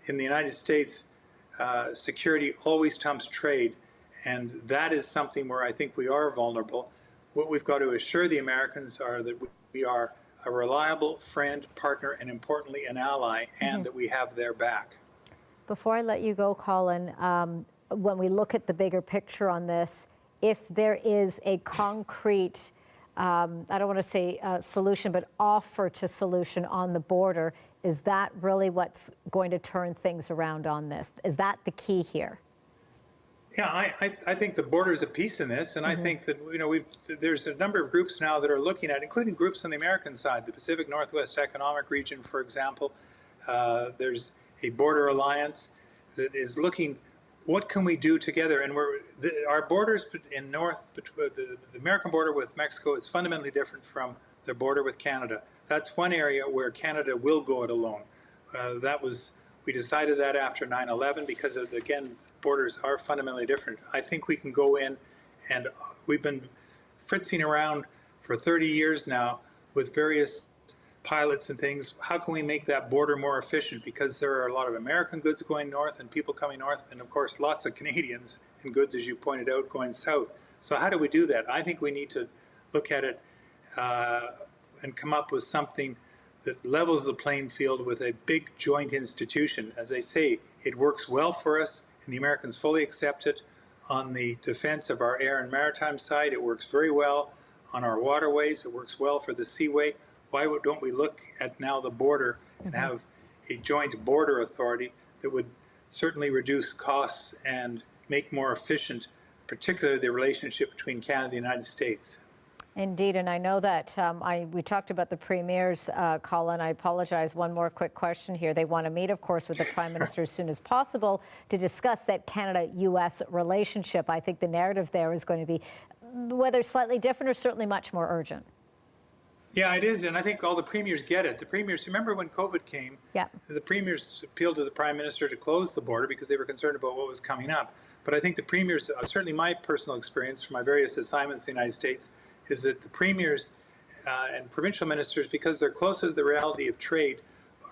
in the United States, security always trumps trade, and that is something where I think we are vulnerable. What we've got to assure the Americans are that we are a reliable friend, partner, and importantly, an ally, and that we have their back. Before I let you go, Colin, when we look at the bigger picture on this, if there is a concrete, I don't want to say solution, but offer to solution on the border, is that really what's going to turn things around on this? Is that the key here? Yeah, I think the border is a piece in this, and I think that there's a number of groups now that are looking at, including groups on the American side, the Pacific Northwest Economic Region, for example. There's a border alliance that is looking, what can we do together? And our borders in the American border with Mexico is fundamentally different from the border with Canada. That's one area where Canada will go it alone. We decided that after 9/11 because, again, borders are fundamentally different. I think we can go in, and we've been fritzing around for 30 years now with various pilots and things. How can we make that border more efficient? Because there are a lot of American goods going north and people coming north, and of course lots of Canadians and goods, as you pointed out, going south. So how do we do that? I think we need to look at it and come up with something that levels the playing field with a big joint institution. As I say, it works well for us, and the Americans fully accept it. On the defense of our air and maritime side, it works very well. On our waterways, it works well for the seaway. Why don't we look at now the border and have a joint border authority that would certainly reduce costs and make more efficient, particularly the relationship between Canada and the United States? Indeed, and I know that we talked about the premiers, Colin. I apologize. One more quick question here. They want to meet, of course, with the Prime Minister as soon as possible to discuss that Canada-U.S. relationship. I think the narrative there is going to be, whether slightly different or certainly much more urgent. Yeah, it is, and I think all the premiers get it. The premiers, remember when COVID came, the premiers appealed to the Prime Minister to close the border because they were concerned about what was coming up. But I think the premiers, certainly my personal experience from my various assignments in the United States, is that the premiers and provincial ministers, because they're closer to the reality of trade,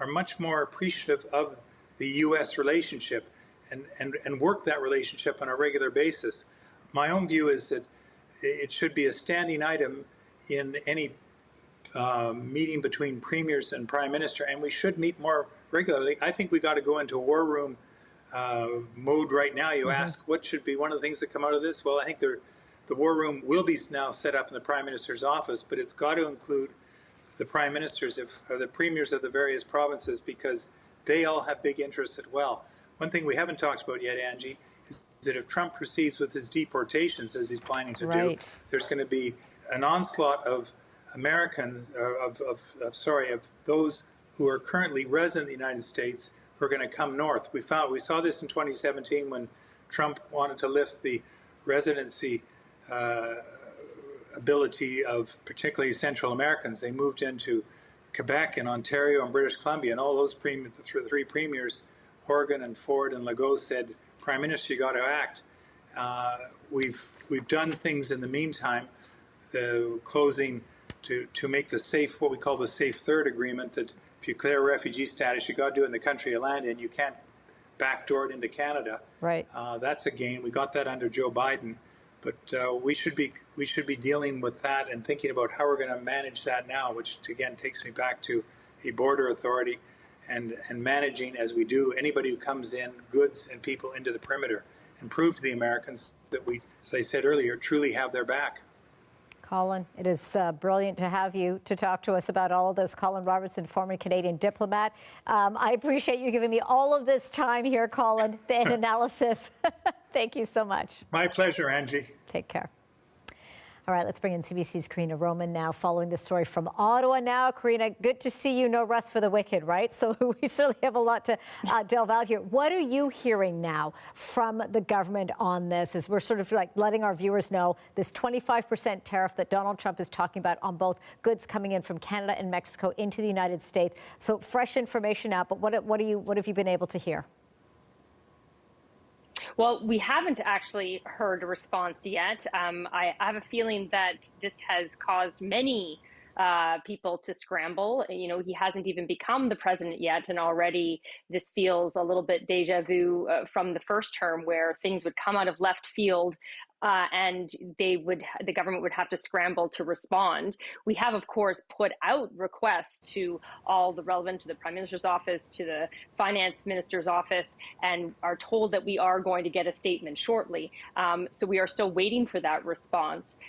are much more appreciative of the U.S. relationship and work that relationship on a regular basis. My own view is that it should be a standing item in any meeting between premiers and Prime Minister, and we should meet more regularly. I think we got to go into a war room mode right now. You ask what should be one of the things that come out of this? Well, I think the war room will be now set up in the Prime Minister's office, but it's got to include the Prime Ministers or the premiers of the various provinces, because they all have big interests as well. One thing we haven't talked about yet, Angie, is that if Trump proceeds with his deportations, as he's planning to do, there's going to be an onslaught of Americans, of those who are currently resident in the United States who are going to come north. We saw this in 2017 when Trump wanted to lift the residency ability of particularly Central Americans. They moved into Quebec and Ontario and British Columbia, and all those the three premiers, Horgan and Ford and Legault, said, Prime Minister, you got to act. We've done things in the meantime, the closing to make the safe, what we call the Safe Third Agreement, that if you declare refugee status, you got to do it in the country you land in. You can't backdoor it into Canada. Right. That's a gain. We got that under Joe Biden. But we should be dealing with that and thinking about how we're going to manage that now, which again takes me back to a border authority and managing, as we do, anybody who comes in, goods and people into the perimeter, and prove to the Americans that we, as I said earlier, truly have their back. Colin, it is brilliant to have you to talk to us about all of this. Colin Robertson, former Canadian diplomat. I appreciate you giving me all of this time here, Colin, and analysis. Thank you so much. My pleasure, Angie. Take care. All right, let's bring in CBC's Karina Roman now, following the story from Ottawa now. Karina, good to see you. No rest for the wicked, right? So we certainly have a lot to delve out here. What are you hearing now from the government on this, as we're sort of like letting our viewers know this 25% tariff that Donald Trump is talking about on both goods coming in from Canada and Mexico into the United States? So fresh information out, but what have you been able to hear? Well, we haven't actually heard a response yet. I have a feeling that this has caused many people to scramble. You know, he hasn't even become the president yet, and already this feels a little bit deja vu from the first term, where things would come out of left field. And the government would have to scramble to respond. We have, of course, put out requests to all the relevant, to the Prime Minister's office, to the Finance Minister's office, and are told that we are going to get a statement shortly. So we are still waiting for that response.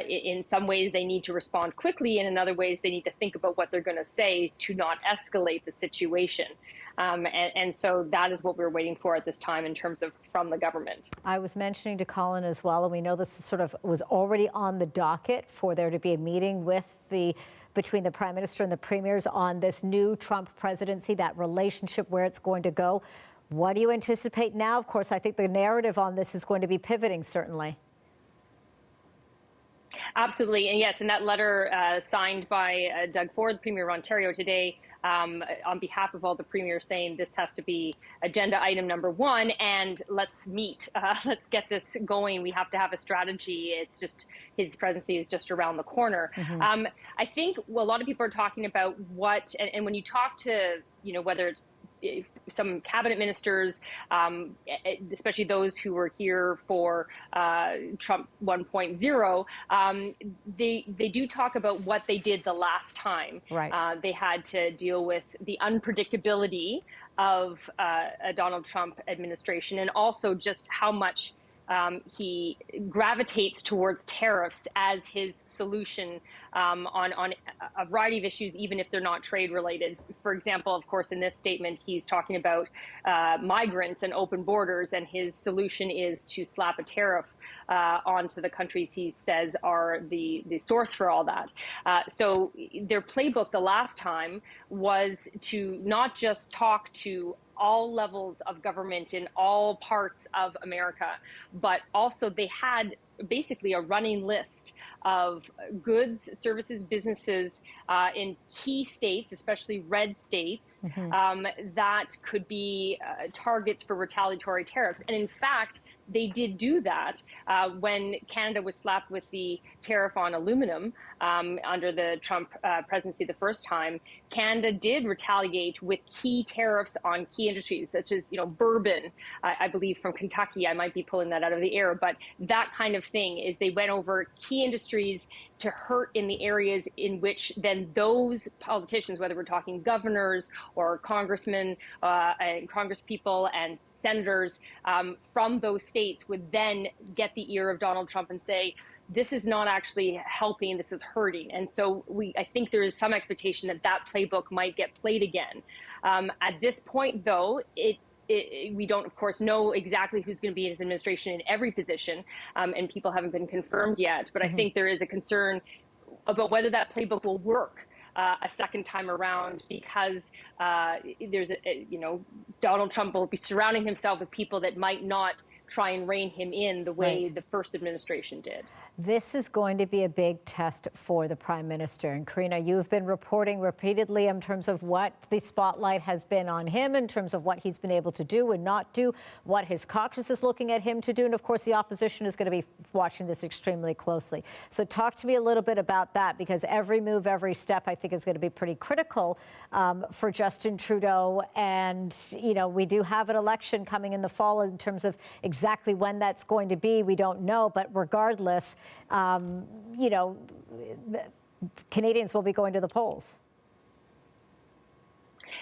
In some ways, they need to respond quickly, and in other ways, they need to think about what they're going to say to not escalate the situation. And so that is what we're waiting for at this time in terms of from the government. I was mentioning to Colin as well, and we know this is sort of was already on the docket for there to be a meeting between the Prime Minister and the Premiers on this new Trump presidency, that relationship, where it's going to go. What do you anticipate now? Of course, I think the narrative on this is going to be pivoting, certainly. Absolutely. And yes, and that letter signed by Doug Ford, the Premier of Ontario, today, on behalf of all the premiers, saying this has to be agenda item number one, and let's meet. Let's get this going. We have to have a strategy. It's just his presidency is just around the corner. Mm-hmm. I think a lot of people are talking about and when you talk to, whether it's some cabinet ministers, especially those who were here for Trump 1.0, they do talk about what they did the last time. Right. They had to deal with the unpredictability of a Donald Trump administration, and also just how much he gravitates towards tariffs as his solution on a variety of issues, even if they're not trade related. For example, of course, in this statement, he's talking about migrants and open borders, and his solution is to slap a tariff onto the countries he says are the source for all that. So their playbook the last time was to not just talk to all levels of government in all parts of America, but also they had basically a running list of goods, services, businesses in key states, especially red states, mm-hmm. That could be targets for retaliatory tariffs. And in fact, they did do that when Canada was slapped with the tariff on aluminum under the Trump presidency the first time. Canada did retaliate with key tariffs on key industries, such as bourbon, I believe from Kentucky. I might be pulling that out of the air, but that kind of thing is they went over key industries to hurt in the areas in which then those politicians, whether we're talking governors or congressmen and congresspeople and senators from those states, would then get the ear of Donald Trump and say, this is not actually helping, this is hurting. And so I think there is some expectation that playbook might get played again. At this point, though, we don't, of course, know exactly who's going to be in his administration in every position, and people haven't been confirmed yet. But mm-hmm. I think there is a concern about whether that playbook will work a second time around, because there's Donald Trump will be surrounding himself with people that might not try and rein him in the way right. the first administration did. This is going to be a big test for the Prime Minister. And Karina, you've been reporting repeatedly in terms of what the spotlight has been on him, in terms of what he's been able to do and not do, what his caucus is looking at him to do. And of course, the opposition is going to be watching this extremely closely. So talk to me a little bit about that, because every move, every step, I think is going to be pretty critical for Justin Trudeau. And, we do have an election coming in the fall. In terms of exactly when that's going to be, we don't know. But regardless, Canadians will be going to the polls.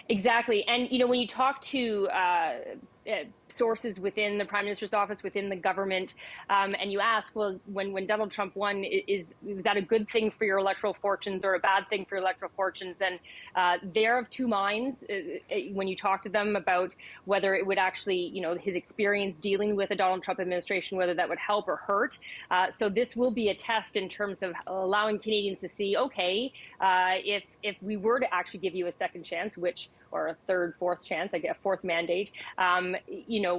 Exactly. And, when you talk to sources within the Prime Minister's office, within the government, and you ask, well, when Donald Trump won, was that a good thing for your electoral fortunes or a bad thing for your electoral fortunes? And they're of two minds when you talk to them about whether it would actually, his experience dealing with a Donald Trump administration, whether that would help or hurt. So this will be a test in terms of allowing Canadians to see, okay, if we were to actually give you a second chance, or a third, fourth chance, I get a fourth mandate,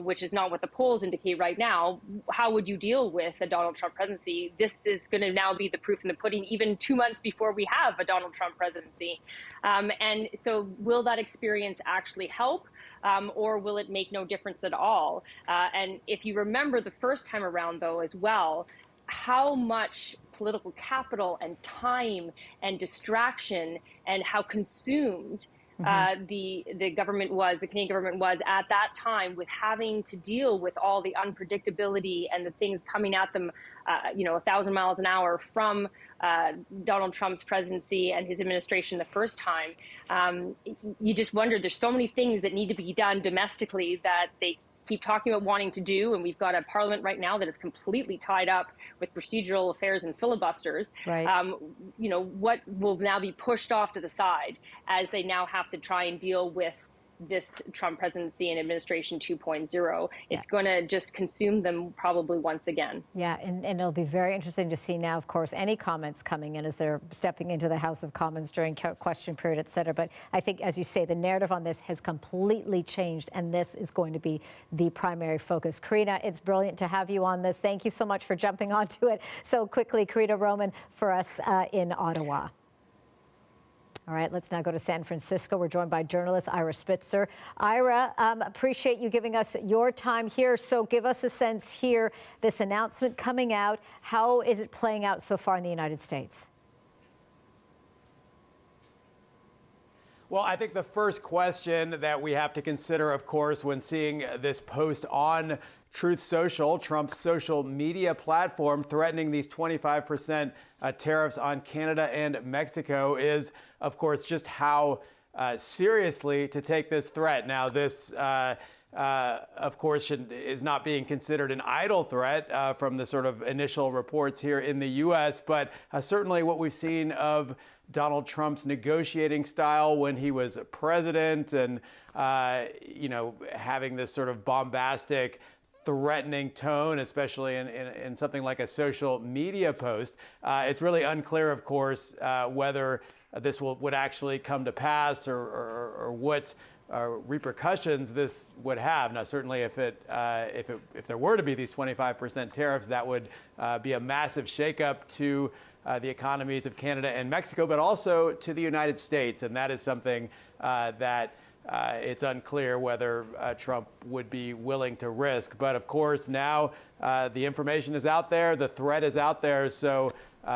which is not what the polls indicate right now, how would you deal with a Donald Trump presidency? This is going to now be the proof in the pudding, even 2 months before we have a Donald Trump presidency. And so will that experience actually help? Or will it make no difference at all? And if you remember the first time around, though, as well, how much political capital and time and distraction and how consumed the government was, the Canadian government was at that time with having to deal with all the unpredictability and the things coming at them, 1,000 miles an hour from Donald Trump's presidency and his administration the first time. You just wonder, there's so many things that need to be done domestically that they keep talking about wanting to do, and we've got a parliament right now that is completely tied up with procedural affairs and filibusters. Right. What will now be pushed off to the side as they now have to try and deal with this Trump presidency and administration 2.0. It's going to just consume them probably once again. Yeah, and it'll be very interesting to see now, of course, any comments coming in as they're stepping into the House of Commons during question period, et cetera. But I think, as you say, the narrative on this has completely changed, and this is going to be the primary focus. Karina, it's brilliant to have you on this. Thank you so much for jumping onto it so quickly. Karina Roman for us in Ottawa. All right, let's now go to San Francisco. We're joined by journalist Ira Spitzer. Ira, appreciate you giving us your time here. So give us a sense here, this announcement coming out, how is it playing out so far in the United States? Well, I think the first question that we have to consider, of course, when seeing this post on Truth Social, Trump's social media platform, threatening these 25% tariffs on Canada and Mexico, is, of course, just how seriously to take this threat. Now, this, of course, is not being considered an idle threat from the sort of initial reports here in the U.S., but certainly what we've seen of Donald Trump's negotiating style when he was president and, having this sort of bombastic, threatening tone, especially in something like a social media post. It's really unclear, of course, whether this would actually come to pass or what repercussions this would have. Now, certainly, if there were to be these 25% tariffs, that would be a massive shakeup to the economies of Canada and Mexico, but also to the United States, and that is something that it's unclear whether Trump would be willing to risk. But of course, now the information is out there, the threat is out there, so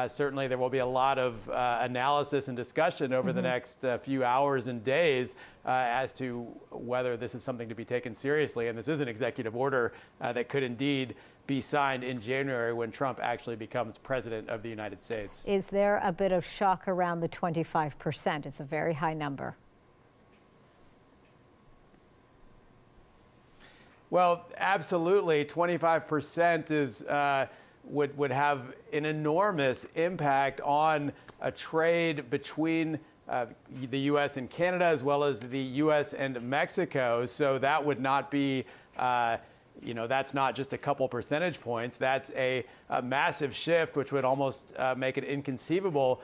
certainly there will be a lot of analysis and discussion over the next few hours and days as to whether this is something to be taken seriously. And this is an executive order that could indeed be signed in January when Trump actually becomes president of the United States. Is there a bit of shock around the 25%? It's a very high number. Well, absolutely. 25% is would have an enormous impact on a trade between the U.S. and Canada, as well as the U.S. and Mexico. So that would not be, that's not just a couple percentage points. That's a massive shift, which would almost make it inconceivable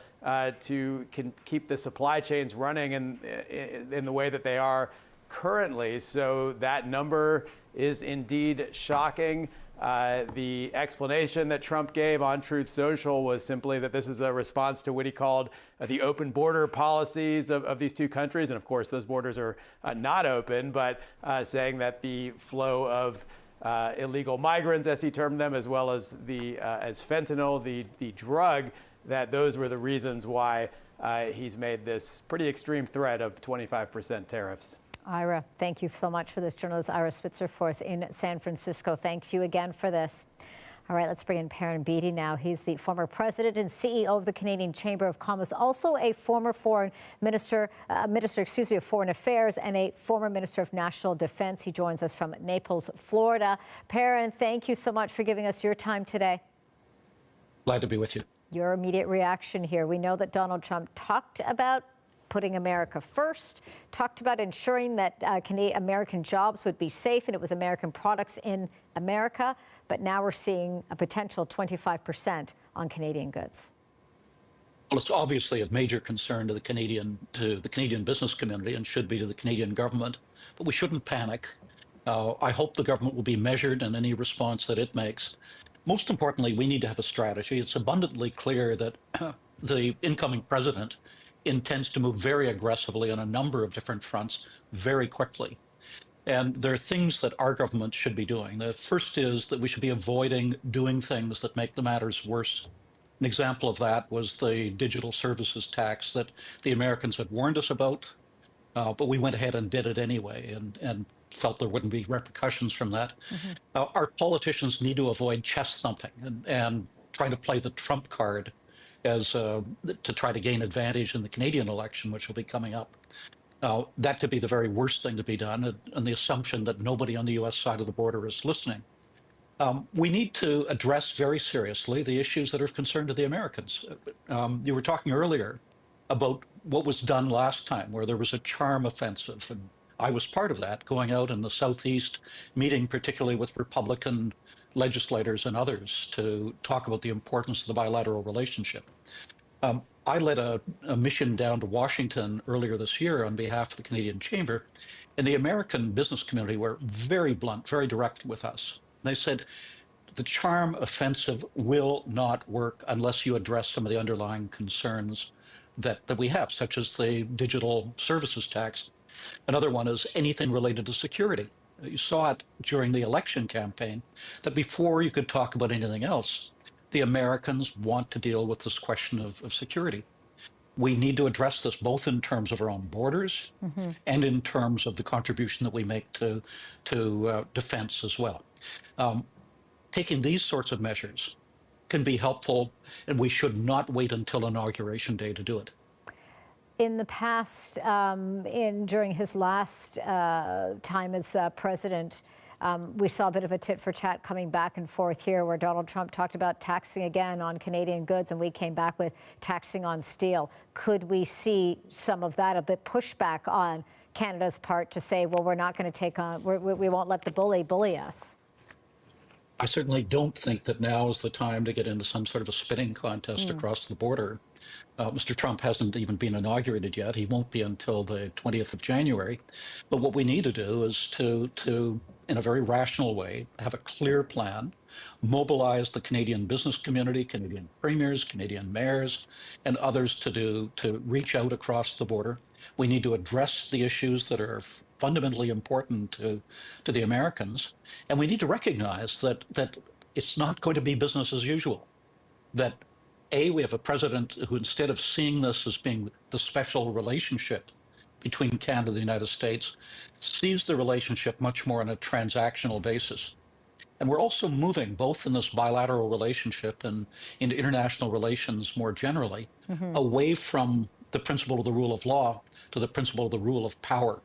to keep the supply chains running in the way that they are currently. So that number is indeed shocking. The explanation that Trump gave on Truth Social was simply that this is a response to what he called the open border policies of these two countries. And of course, those borders are not open, but saying that the flow of illegal migrants, as he termed them, as well as as fentanyl, the drug, that those were the reasons why he's made this pretty extreme threat of 25% tariffs. Ira, thank you so much for this. Journalist Ira Spitzer for us in San Francisco. Thanks you again for this. All right, let's bring in Perrin Beatty now. He's the former president and CEO of the Canadian Chamber of Commerce, also a former foreign minister, of Foreign Affairs, and a former Minister of National Defense. He joins us from Naples, Florida. Perrin, thank you so much for giving us your time today. Glad to be with you. Your immediate reaction here. We know that Donald Trump talked about putting America first, talked about ensuring that American jobs would be safe and it was American products in America. But now we're seeing a potential 25% on Canadian goods. Well, it's obviously of major concern to the Canadian business community and should be to the Canadian government. But we shouldn't panic. I hope the government will be measured in any response that it makes. Most importantly, we need to have a strategy. It's abundantly clear that the incoming president intends to move very aggressively on a number of different fronts very quickly. And there are things that our government should be doing. The first is that we should be avoiding doing things that make the matters worse. An example of that was the digital services tax that the Americans had warned us about, but we went ahead and did it anyway and felt there wouldn't be repercussions from that. Our politicians need to avoid chest thumping and trying to play the Trump card as to try to gain advantage in the Canadian election, which will be coming up. That could be the very worst thing to be done, and the assumption that nobody on the U.S. side of the border is listening. We need to address very seriously the issues that are of concern to the Americans. You were talking earlier about what was done last time, where there was a charm offensive, and I was part of that, going out in the Southeast, meeting particularly with Republican legislators and others to talk about the importance of the bilateral relationship. I led a mission down to Washington earlier this year on behalf of the Canadian Chamber, and the American business community were very blunt, very direct with us. They said, the charm offensive will not work unless you address some of the underlying concerns that we have, such as the digital services tax. Another one is anything related to security. You saw it during the election campaign, that before you could talk about anything else, the Americans want to deal with this question of security. We need to address this both in terms of our own borders and in terms of the contribution that we make to defense as well. Taking these sorts of measures can be helpful, and we should not wait until Inauguration Day to do it. In the past, during his last time as president, we saw a bit of a tit for tat coming back and forth here, where Donald Trump talked about taxing again on Canadian goods, and we came back with taxing on steel. Could we see some of that, a bit pushback on Canada's part to say, well, we're not going to take on, we won't let the bully us? I certainly don't think that now is the time to get into some sort of a spitting contest across the border. Mr. Trump hasn't even been inaugurated yet. He won't be until the 20th of January. But what we need to do is to in a very rational way, have a clear plan, mobilize the Canadian business community, Canadian premiers, Canadian mayors, and others to reach out across the border. We need to address the issues that are fundamentally important to the Americans. And we need to recognize that it's not going to be business as usual. That we have a president who, instead of seeing this as being the special relationship between Canada and the United States, sees the relationship much more on a transactional basis. And we're also moving, both in this bilateral relationship and into international relations more generally, away from the principle of the rule of law to the principle of the rule of power,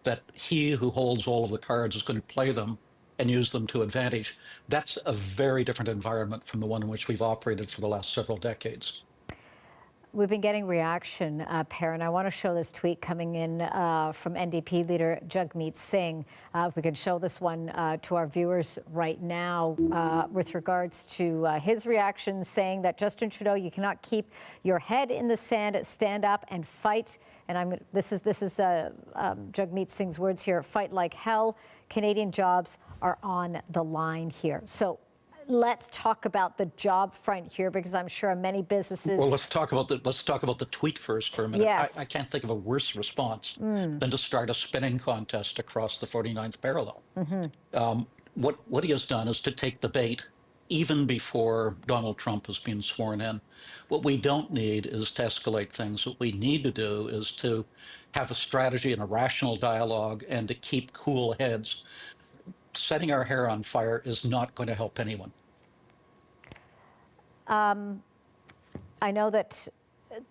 that he who holds all of the cards is going to play them and use them to advantage. That's a very different environment from the one in which we've operated for the last several decades. We've been getting reaction, Perrin. I want to show this tweet coming in from NDP leader Jagmeet Singh. If we can show this one to our viewers right now with regards to his reaction, saying that Justin Trudeau, you cannot keep your head in the sand, stand up and fight. And this is Jagmeet Singh's words here, fight like hell. Canadian jobs are on the line here. So let's talk about the job front here, because I'm sure many businesses. Well, let's talk about the tweet first for a minute. Yes. I can't think of a worse response than to start a spinning contest across the 49th parallel. What he has done is to take the bait even before Donald Trump has been sworn in. What we don't need is to escalate things. What we need to do is to have a strategy and a rational dialogue and to keep cool heads. Setting our hair on fire is not going to help anyone. I know that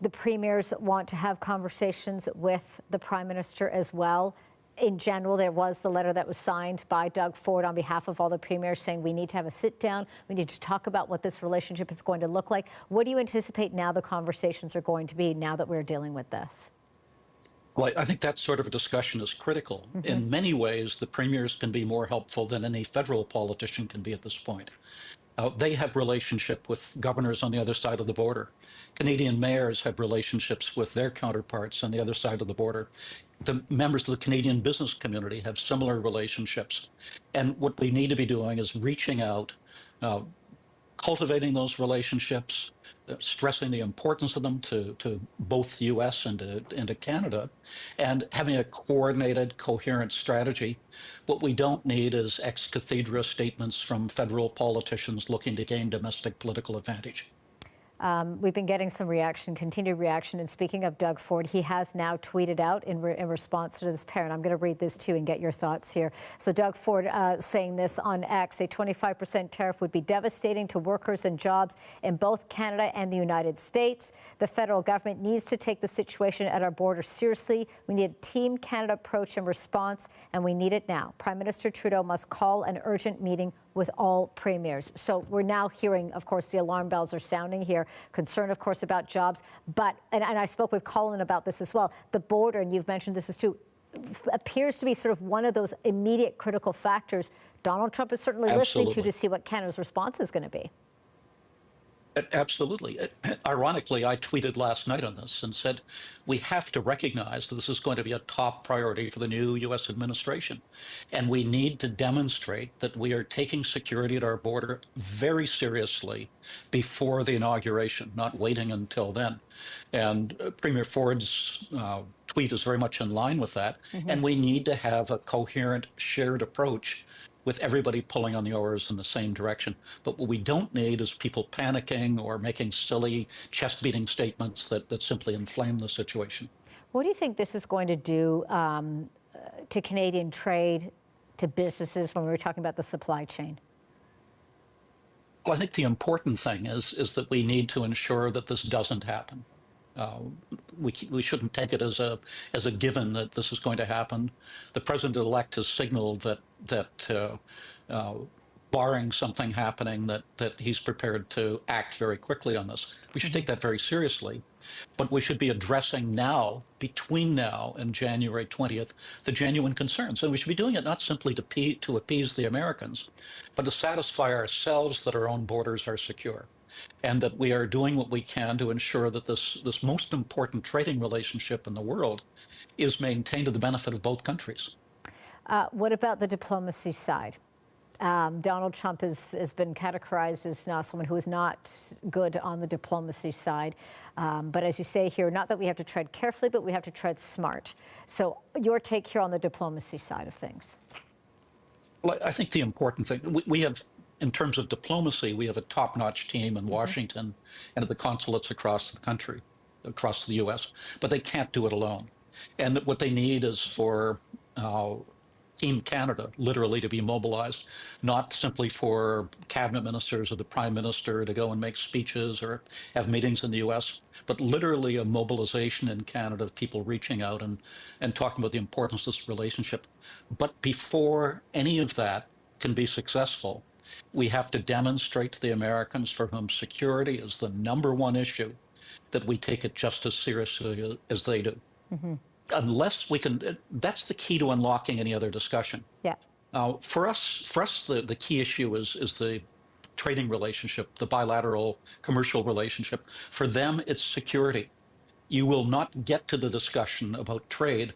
the premiers want to have conversations with the Prime Minister as well. In general, there was the letter that was signed by Doug Ford on behalf of all the premiers saying we need to have a sit down. We need to talk about what this relationship is going to look like. What do you anticipate now the conversations are going to be now that we're dealing with this? Well, I think that sort of a discussion is critical. In many ways, the premiers can be more helpful than any federal politician can be at this point. They have relationship with governors on the other side of the border. Canadian mayors have relationships with their counterparts on the other side of the border. The members of the Canadian business community have similar relationships. And what we need to be doing is reaching out, cultivating those relationships, stressing the importance of them to both the U.S. and to Canada, and having a coordinated, coherent strategy. What we don't need is ex cathedra statements from federal politicians looking to gain domestic political advantage. We've been getting some reaction, continued reaction. And speaking of Doug Ford, he has now tweeted out in response to this parent. I'm going to read this too and get your thoughts here. So Doug Ford saying this on X, a 25% tariff would be devastating to workers and jobs in both Canada and the United States. The federal government needs to take the situation at our border seriously. We need a Team Canada approach and response, and we need it now. Prime Minister Trudeau must call an urgent meeting with all premiers. So we're now hearing, of course, the alarm bells are sounding here. Concern, of course, about jobs. But, and I spoke with Colin about this as well, the border, and you've mentioned this as too, appears to be sort of one of those immediate critical factors Donald Trump is certainly listening to see what Canada's response is going to be. Absolutely. Ironically, I tweeted last night on this and said, we have to recognize that this is going to be a top priority for the new U.S. administration. And we need to demonstrate that we are taking security at our border very seriously before the inauguration, not waiting until then. And Premier Ford's tweet is very much in line with that. And we need to have a coherent, shared approach with everybody pulling on the oars in the same direction. But what we don't need is people panicking or making silly chest-beating statements that simply inflame the situation. What do you think this is going to do to Canadian trade, to businesses, when we were talking about the supply chain? Well, I think the important thing is that we need to ensure that this doesn't happen. We shouldn't take it as a given that this is going to happen. The president-elect has signaled that barring something happening, that he's prepared to act very quickly on this. We should take that very seriously, but we should be addressing now, between now and January 20th, the genuine concerns. And we should be doing it not simply to appease the Americans, but to satisfy ourselves that our own borders are secure, and that we are doing what we can to ensure that this most important trading relationship in the world is maintained to the benefit of both countries. What about the diplomacy side? Donald Trump has been categorized as now someone who is not good on the diplomacy side. But as you say here, not that we have to tread carefully, but we have to tread smart. So your take here on the diplomacy side of things? Well, I think the important thing, we have, in terms of diplomacy, we have a top-notch team in Washington and at the consulates across the country, across the U.S., but they can't do it alone. And what they need is for Team Canada literally to be mobilized, not simply for cabinet ministers or the prime minister to go and make speeches or have meetings in the U.S., but literally a mobilization in Canada of people reaching out and talking about the importance of this relationship. But before any of that can be successful, we have to demonstrate to the Americans for whom security is the #1 issue that we take it just as seriously as they do. Unless we can, that's the key to unlocking any other discussion. Yeah. For us, the key issue is the trading relationship, the bilateral commercial relationship. For them, it's security. You will not get to the discussion about trade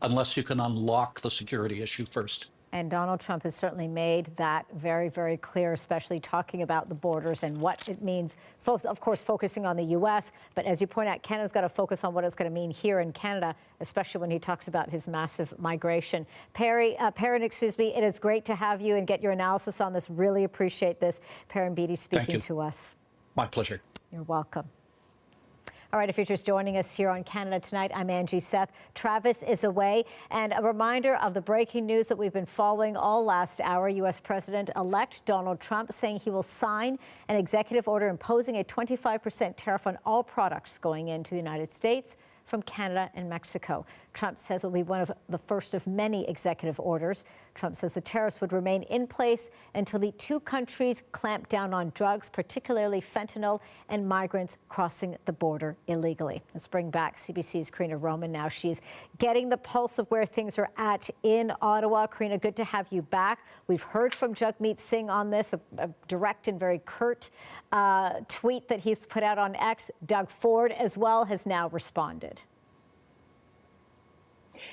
unless you can unlock the security issue first. And Donald Trump has certainly made that very, very clear, especially talking about the borders and what it means. Of course, focusing on the U.S., but as you point out, Canada's got to focus on what it's going to mean here in Canada, especially when he talks about his massive migration. Perrin, excuse me, it is great to have you and get your analysis on this. Really appreciate this. Perrin Beatty speaking to us. My pleasure. You're welcome. All right, if you're just joining us here on Canada Tonight, I'm Angie Seth. Travis is away. And a reminder of the breaking news that we've been following all last hour. U.S. President-elect Donald Trump saying he will sign an executive order imposing a 25% tariff on all products going into the United States from Canada and Mexico. Trump says it will be one of the first of many executive orders. Trump says the tariffs would remain in place until the two countries clamp down on drugs, particularly fentanyl, and migrants crossing the border illegally. Let's bring back CBC's Karina Roman now. She's getting the pulse of where things are at in Ottawa. Karina, good to have you back. We've heard from Jagmeet Singh on this, a direct and very curt tweet that he's put out on X. Doug Ford as well has now responded.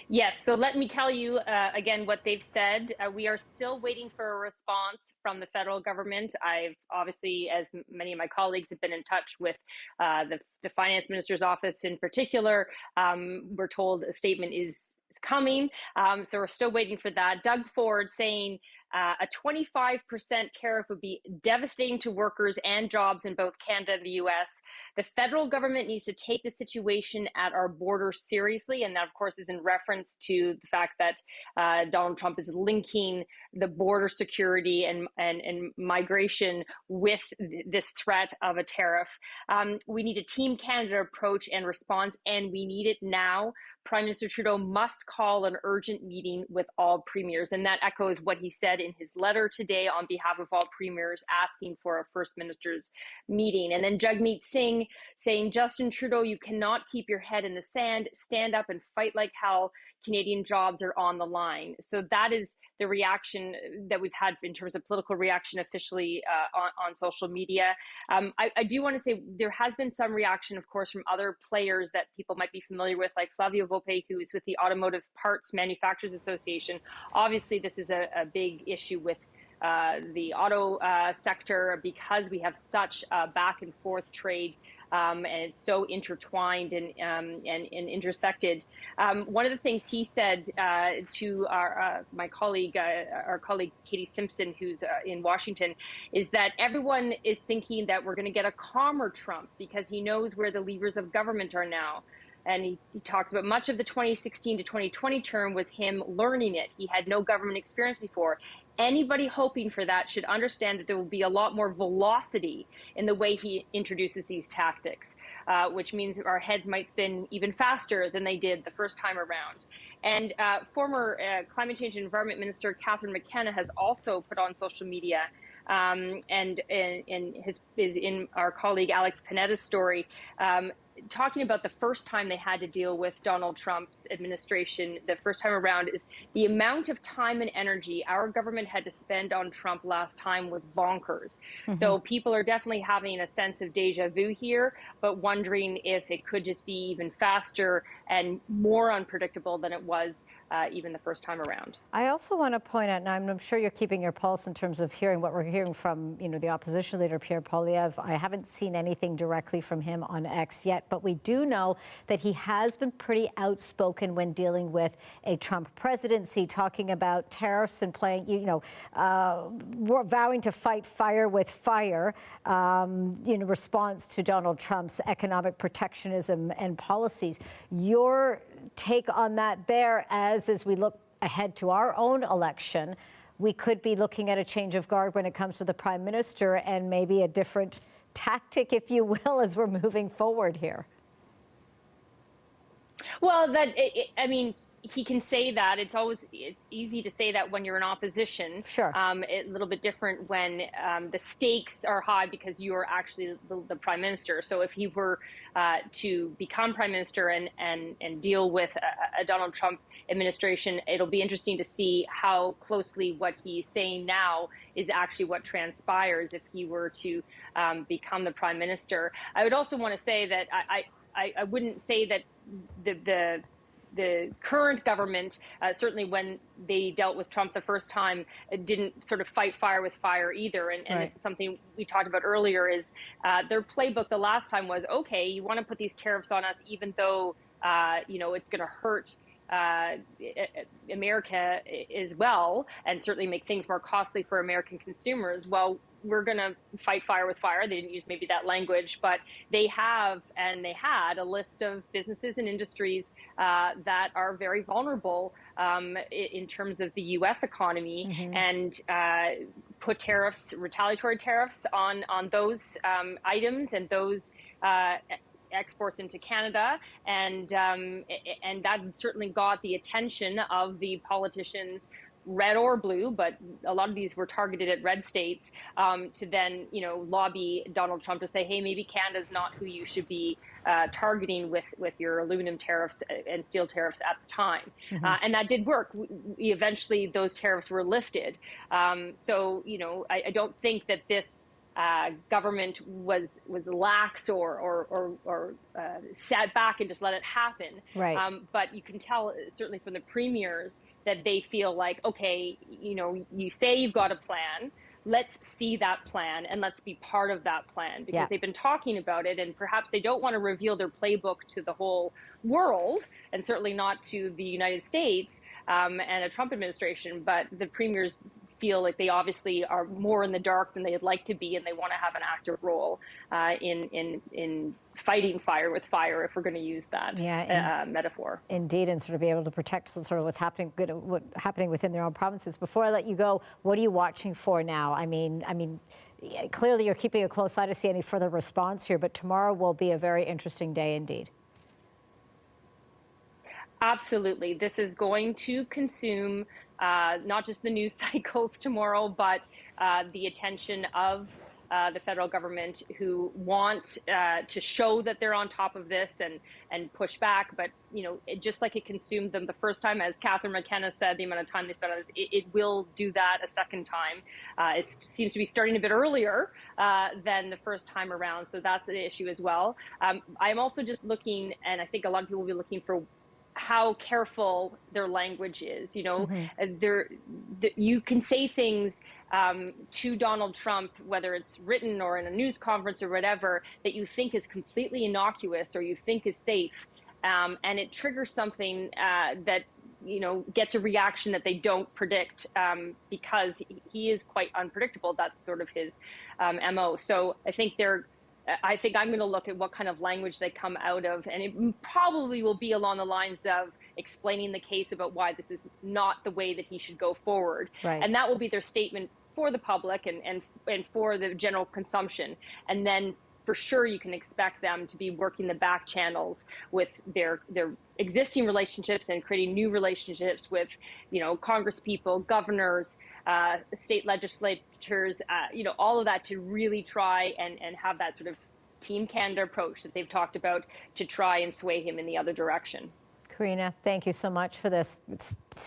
Yes, so let me tell you again what they've said. We are still waiting for a response from the federal government. I've obviously, as many of my colleagues have been in touch with the finance minister's office in particular, we're told a statement is coming. So we're still waiting for that. Doug Ford saying a 25% tariff would be devastating to workers and jobs in both Canada and the US. The federal government needs to take the situation at our border seriously. And that, of course, is in reference to the fact that Donald Trump is linking the border security and migration with this threat of a tariff. We need a Team Canada approach and response, and we need it now. Prime Minister Trudeau must call an urgent meeting with all premiers. And that echoes what he said in his letter today on behalf of all premiers, asking for a First Minister's meeting. And then Jagmeet Singh saying, Justin Trudeau, you cannot keep your head in the sand. Stand up and fight like hell. Canadian jobs are on the line. So that is the reaction that we've had in terms of political reaction officially on social media. I do want to say there has been some reaction, of course, from other players that people might be familiar with, like Flavio Volpe, who is with the Automotive Parts Manufacturers Association. Obviously, this is a big issue with the auto sector because we have such a back and forth trade. And it's so intertwined and intersected. One of the things he said to my colleague, our colleague Katie Simpson, who's in Washington, is that everyone is thinking that we're going to get a calmer Trump because he knows where the levers of government are now. And he talks about much of the 2016 to 2020 term was him learning it. He had no government experience before. Anybody hoping for that should understand that there will be a lot more velocity in the way he introduces these tactics, which means our heads might spin even faster than they did the first time around. And former Climate Change and Environment Minister Catherine McKenna has also put on social media and is in our colleague Alex Panetta's story, talking about the first time they had to deal with Donald Trump's administration, the first time around, is the amount of time and energy our government had to spend on Trump last time was bonkers. Mm-hmm. So people are definitely having a sense of deja vu here, but wondering if it could just be even faster and more unpredictable than it was even the first time around. I also want to point out, and I'm sure you're keeping your pulse in terms of hearing what we're hearing from, the opposition leader, Pierre Poilievre. I haven't seen anything directly from him on X yet, but we do know that he has been pretty outspoken when dealing with a Trump presidency, talking about tariffs and playing, vowing to fight fire with fire in response to Donald Trump's economic protectionism and policies. Your take on that there, as we look ahead to our own election, we could be looking at a change of guard when it comes to the Prime Minister and maybe a different tactic, if you will, as we're moving forward here. Well, he can say that. It's easy to say that when you're in opposition. Sure. A little bit different when the stakes are high because you're actually the prime minister. So if he were to become prime minister and deal with a Donald Trump administration, it'll be interesting to see how closely what he's saying now is actually what transpires if he were to become the prime minister. I would also want to say that I wouldn't say that the current government, certainly when they dealt with Trump the first time, didn't sort of fight fire with fire either. And right. This is something we talked about earlier, is their playbook the last time was, okay, you want to put these tariffs on us, even though, it's going to hurt America as well, and certainly make things more costly for American consumers. Well, we're going to fight fire with fire. They didn't use maybe that language, but they had a list of businesses and industries that are very vulnerable in terms of the U.S. economy, mm-hmm. and put tariffs, retaliatory tariffs on those items and those exports into Canada, and that certainly got the attention of the politicians, red or blue, but a lot of these were targeted at red states, to then, lobby Donald Trump to say, hey, maybe Canada's not who you should be targeting with your aluminum tariffs and steel tariffs at the time. Mm-hmm. And that did work. Eventually, those tariffs were lifted. So, I don't think that this government was lax or sat back and just let it happen. Right. But you can tell certainly from the premiers that they feel like, okay, you say you've got a plan. Let's see that plan and let's be part of that plan, because they've been talking about it, and perhaps they don't want to reveal their playbook to the whole world, and certainly not to the United States and a Trump administration. But the premiers feel like they obviously are more in the dark than they'd like to be, and they want to have an active role in fighting fire with fire, if we're going to use that metaphor. Indeed, and sort of be able to protect sort of what's happening within their own provinces. Before I let you go, what are you watching for now? I mean, clearly you're keeping a close eye to see any further response here, but tomorrow will be a very interesting day indeed. Absolutely. This is going to consume not just the news cycles tomorrow, but the attention of the federal government, who want to show that they're on top of this and push back. But, just like it consumed them the first time, as Catherine McKenna said, the amount of time they spent on this, it will do that a second time. It seems to be starting a bit earlier than the first time around. So that's the issue as well. I'm also just looking, and I think a lot of people will be looking for how careful their language is. You can say things to Donald Trump, whether it's written or in a news conference or whatever, that you think is completely innocuous or you think is safe, and it triggers something that gets a reaction that they don't predict, because he is quite unpredictable. That's sort of his MO. So I think I'm going to look at what kind of language they come out of, and it probably will be along the lines of explaining the case about why this is not the way that he should go forward. Right. And that will be their statement for the public and for the general consumption. And then for sure you can expect them to be working the back channels with their existing relationships and creating new relationships with, Congress people, governors, state legislatures, all of that, to really try and have that sort of team candor approach that they've talked about to try and sway him in the other direction. Karina, thank you so much for this.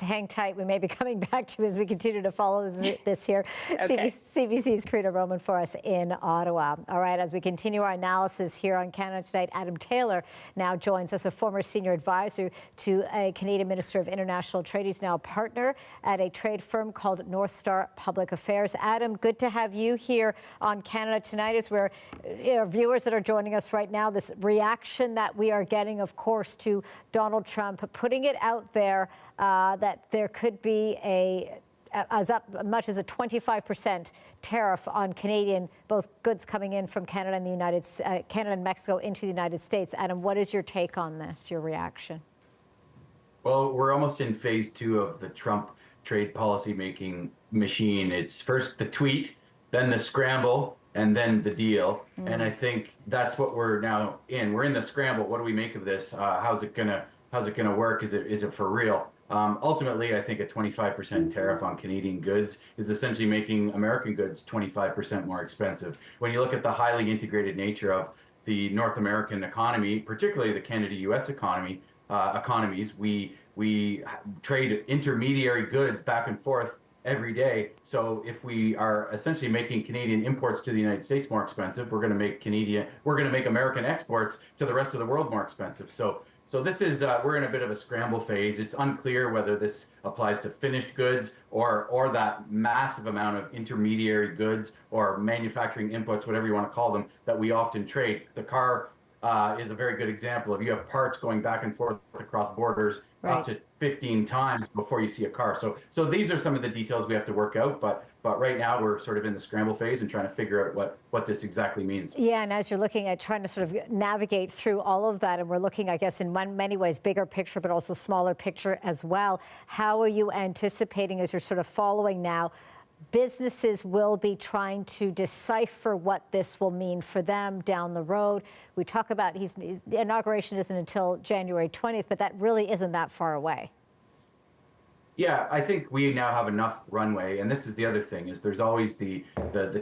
Hang tight. We may be coming back to you as we continue to follow this here. Okay. CBC's Karina Roman for us in Ottawa. All right, as we continue our analysis here on Canada Tonight, Adam Taylor now joins us, a former senior advisor to a Canadian Minister of International Trade. He's now a partner at a trade firm called North Star Public Affairs. Adam, good to have you here on Canada Tonight, as we're viewers that are joining us right now. This reaction that we are getting, of course, to Donald Trump putting it out there that there could be as much as a 25% tariff on Canadian both goods coming in from Canada and Canada and Mexico into the United States. Adam, what is your take on this? Your reaction? Well, we're almost in phase 2 of the Trump trade policy making machine. It's first the tweet, then the scramble, and then the deal. And I think that's what we're now in. We're in the scramble. What do we make of this? How's it gonna work? Is it for real? Ultimately, I think a 25% tariff on Canadian goods is essentially making American goods 25% more expensive. When you look at the highly integrated nature of the North American economy, particularly the Canada-U.S. economies, we trade intermediary goods back and forth every day. So if we are essentially making Canadian imports to the United States more expensive, we're going to make American exports to the rest of the world more expensive. So this is, we're in a bit of a scramble phase. It's unclear whether this applies to finished goods or that massive amount of intermediary goods or manufacturing inputs, whatever you want to call them, that we often trade. The car is a very good example of, you have parts going back and forth across borders up to 15 times before you see a car. So these are some of the details we have to work out, but right now we're sort of in the scramble phase and trying to figure out what this exactly means. Yeah, and as you're looking at trying to sort of navigate through all of that, and we're looking, I guess, in many ways, bigger picture, but also smaller picture as well. How are you anticipating, as you're sort of following now, businesses will be trying to decipher what this will mean for them down the road? We talk about the inauguration isn't until January 20th, but that really isn't that far away. Yeah, I think we now have enough runway, and this is the other thing, is there's always the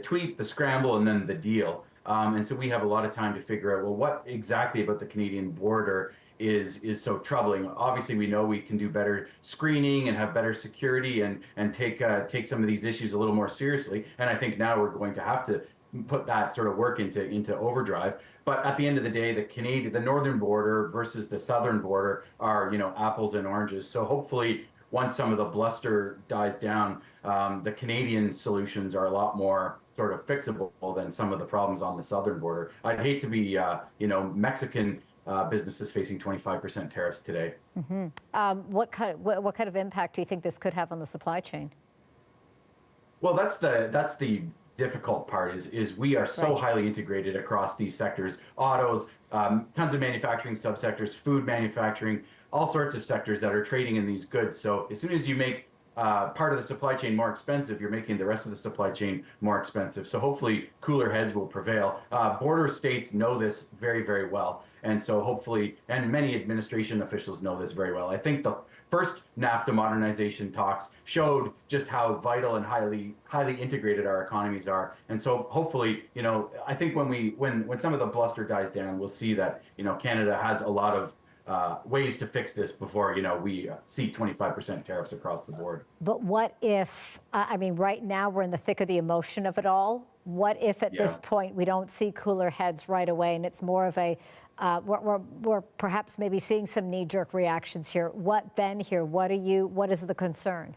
tweet, the scramble, and then the deal. And so we have a lot of time to figure out, well, what exactly about the Canadian border is so troubling. Obviously, we know we can do better screening and have better security and take some of these issues a little more seriously. And I think now we're going to have to put that sort of work into overdrive. But at the end of the day, the northern border versus the southern border are, apples and oranges. So hopefully, once some of the bluster dies down, the Canadian solutions are a lot more sort of fixable than some of the problems on the southern border. I'd hate to be, Mexican businesses facing 25% tariffs today. What kind of impact do you think this could have on the supply chain? Well, that's the difficult part is we are so highly integrated across these sectors, autos, tons of manufacturing subsectors, food manufacturing, all sorts of sectors that are trading in these goods. So as soon as you make part of the supply chain more expensive, you're making the rest of the supply chain more expensive. So hopefully cooler heads will prevail. Border states know this very, very well. And so hopefully, and many administration officials know this very well. I think the first NAFTA modernization talks showed just how vital and highly integrated our economies are. And so hopefully, I think when some of the bluster dies down, we'll see that, Canada has a lot of ways to fix this before, we see 25% tariffs across the board. But what if, right now we're in the thick of the emotion of it all. What if at this point we don't see cooler heads right away and it's more of a, we're perhaps maybe seeing some knee-jerk reactions here. What then here? What is the concern?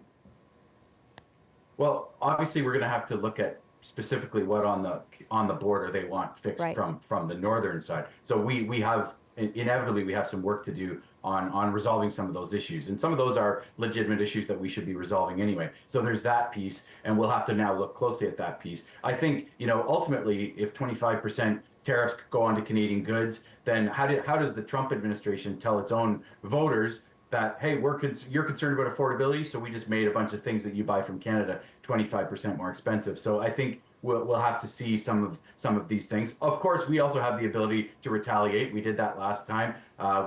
Well, obviously we're going to have to look at specifically what on the border they want fixed from the northern side. So we have inevitably we have some work to do on resolving some of those issues, and some of those are legitimate issues that we should be resolving anyway. So there's that piece, and we'll have to now look closely at that piece. I think ultimately, if 25% tariffs go onto Canadian goods, then how does the Trump administration tell its own voters that, hey, you're concerned about affordability, so we just made a bunch of things that you buy from Canada 25% more expensive? So I think we'll have to see some of these things. Of course, we also have the ability to retaliate. We did that last time.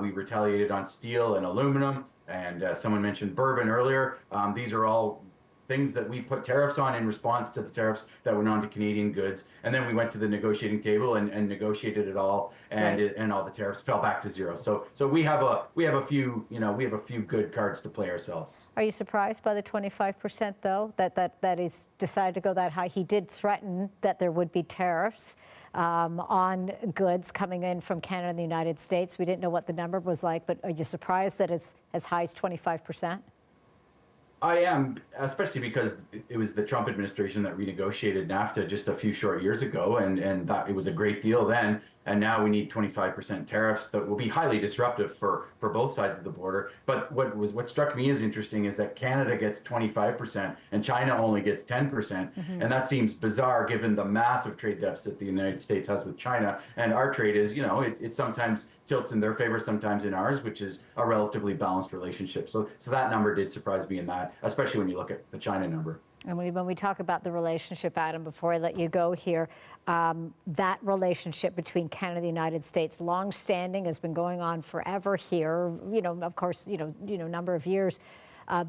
We retaliated on steel and aluminum, and someone mentioned bourbon earlier. These are all things that we put tariffs on in response to the tariffs that went on to Canadian goods. And then we went to the negotiating table and negotiated it all, and and all the tariffs fell back to zero. So we have a few good cards to play ourselves. Are you surprised by the 25% though, that he's decided to go that high? He did threaten that there would be tariffs on goods coming in from Canada and the United States. We didn't know what the number was like, but are you surprised that it's as high as 25%? I am, especially because it was the Trump administration that renegotiated NAFTA just a few short years ago, and that it was a great deal then. And now we need 25% tariffs that will be highly disruptive for both sides of the border. But what struck me as interesting is that Canada gets 25% and China only gets 10%. And that seems bizarre given the massive trade deficit the United States has with China. And our trade is, it sometimes tilts in their favor, sometimes in ours, which is a relatively balanced relationship. So that number did surprise me in that, especially when you look at the China number. And when we talk about the relationship, Adam, before I let you go here, that relationship between Canada and the United States, long-standing, has been going on forever here. Of course, number of years.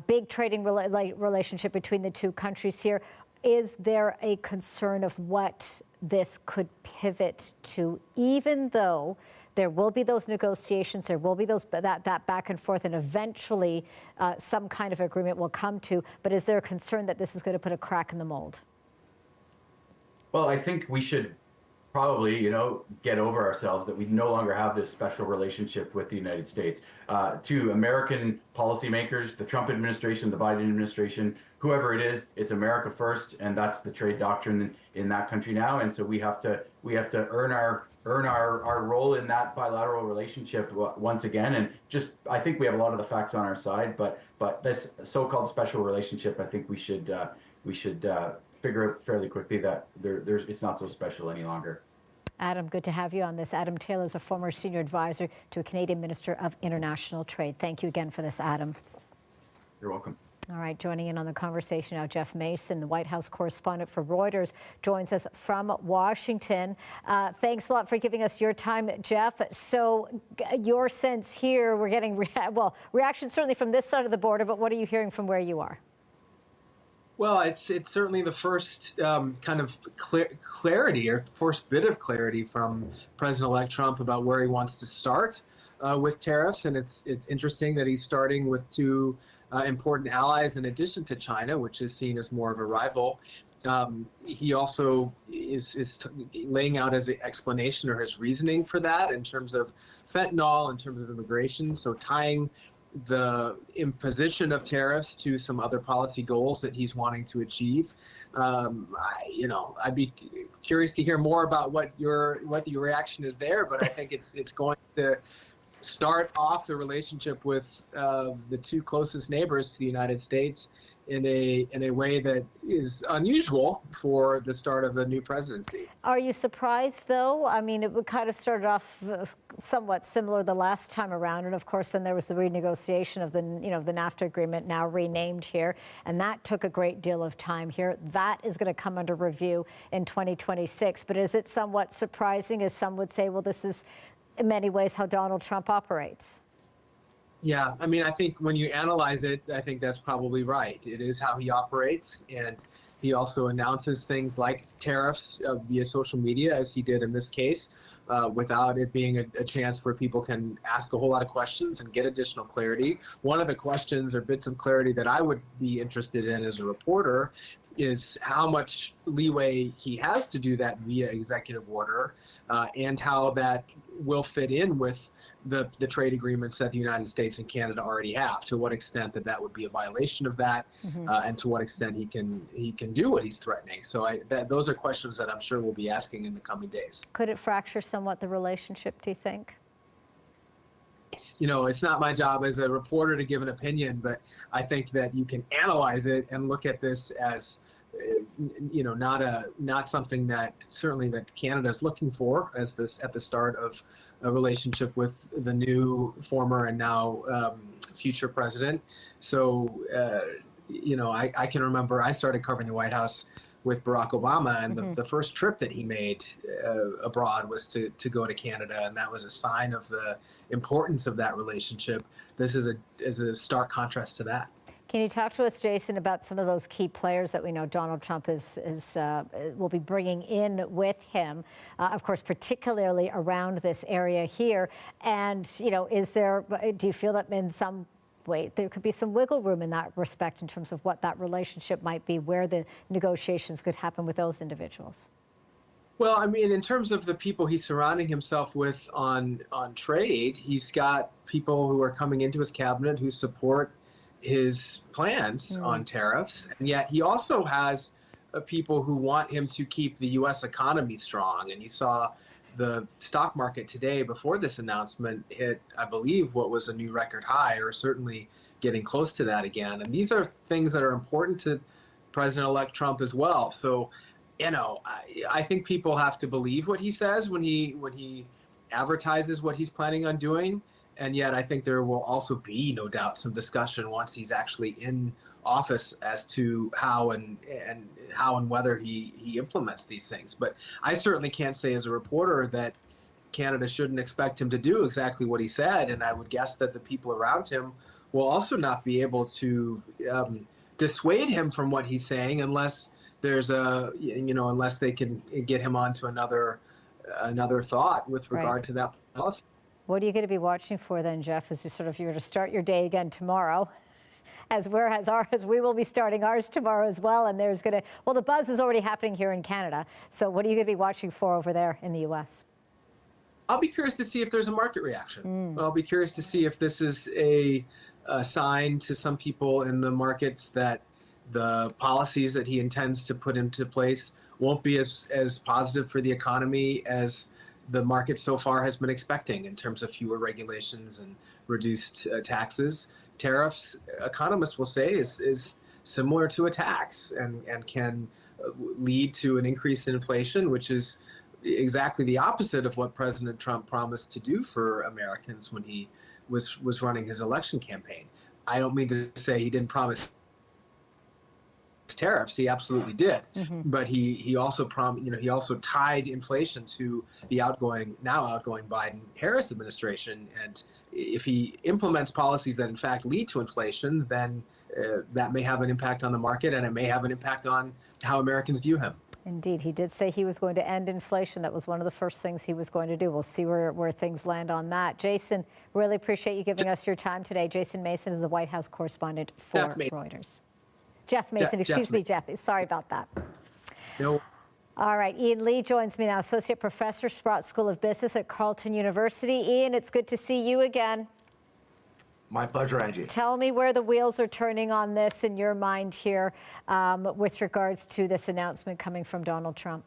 Big trading relationship between the two countries here. Is there a concern of what this could pivot to, even though there will be those negotiations, there will be that back and forth, and eventually some kind of agreement will come to, but is there a concern that this is going to put a crack in the mold? Well, I think we should probably, get over ourselves that we no longer have this special relationship with the United States. To American policymakers, the Trump administration, the Biden administration, whoever it is, it's America first, and that's the trade doctrine in that country now. And so we have to earn our role in that bilateral relationship once again. And I think we have a lot of the facts on our side, but this so-called special relationship, I think we should figure out fairly quickly that it's not so special any longer. Adam, good to have you on this. Adam Taylor is a former senior advisor to a Canadian Minister of International Trade. Thank you again for this, Adam. You're welcome. All right, joining in on the conversation now, Jeff Mason, the White House correspondent for Reuters, joins us from Washington. Thanks a lot for giving us your time, Jeff. So your sense here, we're getting, reaction certainly from this side of the border, but what are you hearing from where you are? Well, it's certainly the first kind of clarity, or first bit of clarity from President-elect Trump about where he wants to start with tariffs. And it's interesting that he's starting with two important allies in addition to China, which is seen as more of a rival. He also is laying out his explanation or his reasoning for that in terms of fentanyl, in terms of immigration. So tying the imposition of tariffs to some other policy goals that he's wanting to achieve. I'd be curious to hear more about what your reaction is there, but I think it's going to start off the relationship with the two closest neighbors to the United States in a way that is unusual for the start of the new presidency. Are you surprised, though? I mean, it kind of started off somewhat similar the last time around, and of course, then there was the renegotiation of the NAFTA agreement, now renamed here, and that took a great deal of time here. That is going to come under review in 2026. But is it somewhat surprising, as some would say, well, this is in many ways how Donald Trump operates? Yeah, I mean, I think when you analyze it, I think that's probably right. It is how he operates, and he also announces things like tariffs via social media, as he did in this case, without it being a chance where people can ask a whole lot of questions and get additional clarity. One of the questions or bits of clarity that I would be interested in as a reporter is how much leeway he has to do that via executive order, and how that will fit in with the trade agreements that the United States and Canada already have. To what extent that would be a violation of that, and to what extent he can do what he's threatening. So those are questions that I'm sure we'll be asking in the coming days. Could it fracture somewhat the relationship, do you think? It's not my job as a reporter to give an opinion, but I think that you can analyze it and look at this as not something that certainly that Canada is looking for as this at the start of a relationship with the new former and now future president. So I can remember I started covering the White House with Barack Obama, and the first trip that he made abroad was to go to Canada, and that was a sign of the importance of that relationship. This is a stark contrast to that. Can you talk to us, Jason, about some of those key players that we know Donald Trump will be bringing in with him, of course, particularly around this area here? And, do you feel that in some way there could be some wiggle room in that respect in terms of what that relationship might be, where the negotiations could happen with those individuals? Well, I mean, in terms of the people he's surrounding himself with on trade, he's got people who are coming into his cabinet who support his plans on tariffs, and yet he also has people who want him to keep the U.S. economy strong. And you saw the stock market today before this announcement hit, I believe, what was a new record high, or certainly getting close to that again. And these are things that are important to President-elect Trump as well. So, I think people have to believe what he says when he advertises what he's planning on doing. And yet I think there will also be, no doubt, some discussion once he's actually in office as to how and whether he implements these things. But I certainly can't say as a reporter that Canada shouldn't expect him to do exactly what he said. And I would guess that the people around him will also not be able to dissuade him from what he's saying unless there's unless they can get him onto another thought with regard to that policy. What are you going to be watching for then, Jeff, as you're going to start your day again tomorrow? As we will be starting ours tomorrow as well. And the buzz is already happening here in Canada. So what are you going to be watching for over there in the U.S.? I'll be curious to see if there's a market reaction. I'll be curious to see if this is a sign to some people in the markets that the policies that he intends to put into place won't be as positive for the economy as the market so far has been expecting in terms of fewer regulations and reduced taxes. Tariffs, economists will say, is similar to a tax and can lead to an increase in inflation, which is exactly the opposite of what President Trump promised to do for Americans when he was running his election campaign. I don't mean to say he didn't promise tariffs. He absolutely did, but he also he also tied inflation to the now outgoing Biden-Harris administration. And if he implements policies that in fact lead to inflation, then that may have an impact on the market, and it may have an impact on how Americans view him. Indeed, he did say he was going to end inflation. That was one of the first things he was going to do. We'll see where things land on that. Jason, really appreciate you giving us your time today. Jason Mason is the White House correspondent for Reuters. Jeff Mason, excuse me, Jeff. Sorry about that. No. All right, Ian Lee joins me now, Associate Professor, Sprott School of Business at Carleton University. Ian, it's good to see you again. My pleasure, Angie. Tell me where the wheels are turning on this in your mind here with regards to this announcement coming from Donald Trump.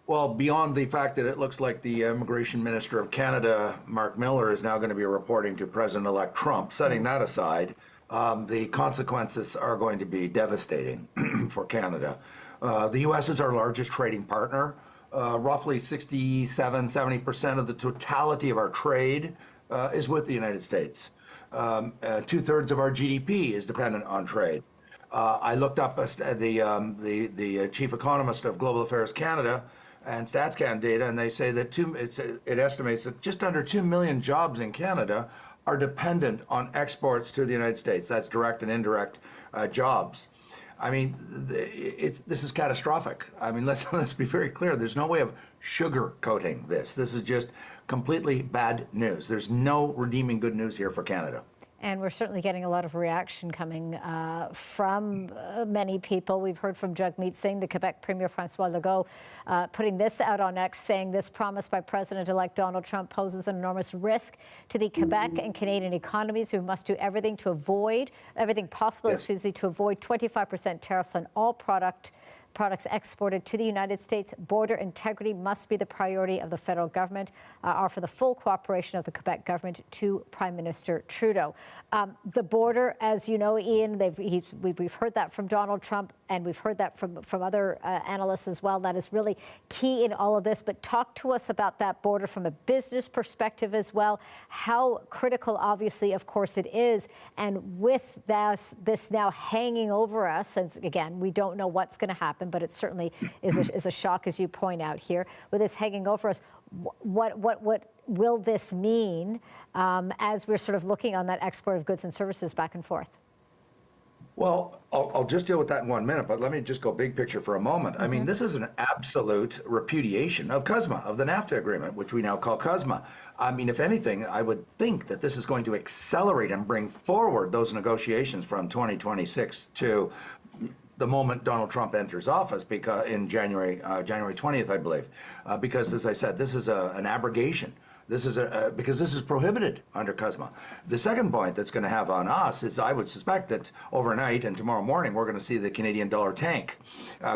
Well, beyond the fact that it looks like the Immigration Minister of Canada, Mark Miller, is now going to be reporting to President-elect Trump, setting that aside, the consequences are going to be devastating for Canada. The U.S. is our largest trading partner. Roughly 67–70% of the totality of our trade is with the United States. 2/3 of our GDP is dependent on trade. I looked up the chief economist of Global Affairs Canada and StatsCan data, and they say that it estimates that just under 2 million jobs in Canada are dependent on exports to the United States. That's direct and indirect jobs. I mean, this is catastrophic. I mean, let's be very clear. There's no way of sugarcoating this. This is just completely bad news. There's no redeeming good news here for Canada. And we're certainly getting a lot of reaction coming from many people. We've heard from Jagmeet Singh, the Quebec Premier Francois Legault, putting this out on X, saying this promise by President-elect Donald Trump poses an enormous risk to the Quebec and Canadian economies. We must do everything possible, Yes. to avoid 25% tariffs on all products exported to the United States. Border integrity must be the priority of the federal government. Offer the full cooperation of the Quebec government to Prime Minister Trudeau. The border, as you know, Ian, we've heard that from Donald Trump, and we've heard that from other analysts as well. That is really key in all of this. But talk to us about that border from a business perspective as well. How critical, obviously, of course, it is. And with this now hanging over us, and again, we don't know what's going to happen, but it certainly is a shock, as you point out here. With this hanging over us, what will this mean as we're sort of looking on that export of goods and services back and forth? Well, I'll just deal with that in 1 minute, but let me just go big picture for a moment. I mean, this is an absolute repudiation of CUSMA, of the NAFTA agreement, which we now call CUSMA. I mean, if anything, I would think that this is going to accelerate and bring forward those negotiations from 2026 to the moment Donald Trump enters office, because in January 20th, I believe, because, as I said, this is an abrogation. This is because this is prohibited under CUSMA. The second point that's going to have on us is, I would suspect that overnight and tomorrow morning we're going to see the Canadian dollar tank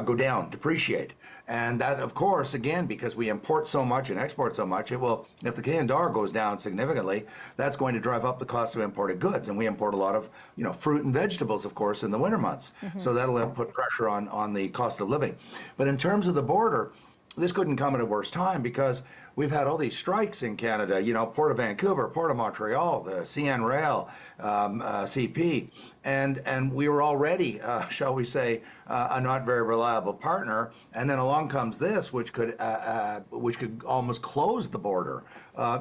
go down, depreciate. And that, of course, again, because we import so much and export so much, it will, if the Canadian dollar goes down significantly, that's going to drive up the cost of imported goods. And we import a lot of, fruit and vegetables, of course, in the winter months. So that'll put pressure on the cost of living. But in terms of the border, this couldn't come at a worse time, because we've had all these strikes in Canada, Port of Vancouver, Port of Montreal, the CN Rail, CP, and we were already, shall we say, a not very reliable partner. And then along comes this, which could almost close the border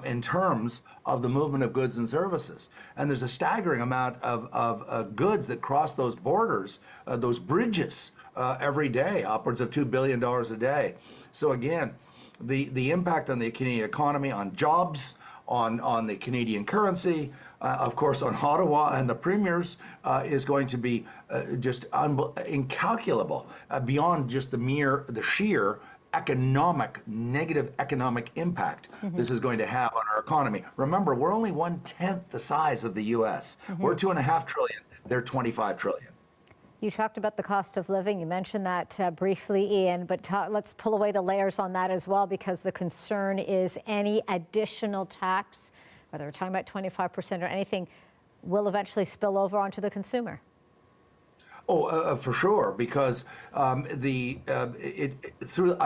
in terms of the movement of goods and services. And there's a staggering amount of goods that cross those borders, those bridges, every day, upwards of $2 billion a day. So again, the impact on the Canadian economy, on jobs, on the Canadian currency, of course, on Ottawa and the premiers, is going to be just incalculable, beyond just the sheer negative economic impact this is going to have on our economy. Remember, we're only 1/10 the size of the U.S. We're $2.5 trillion. They're $25 trillion. You talked about the cost of living. You mentioned that briefly, Ian, but let's pull away the layers on that as well, because the concern is any additional tax, whether we're talking about 25% or anything, will eventually spill over onto the consumer. Oh, for sure, because I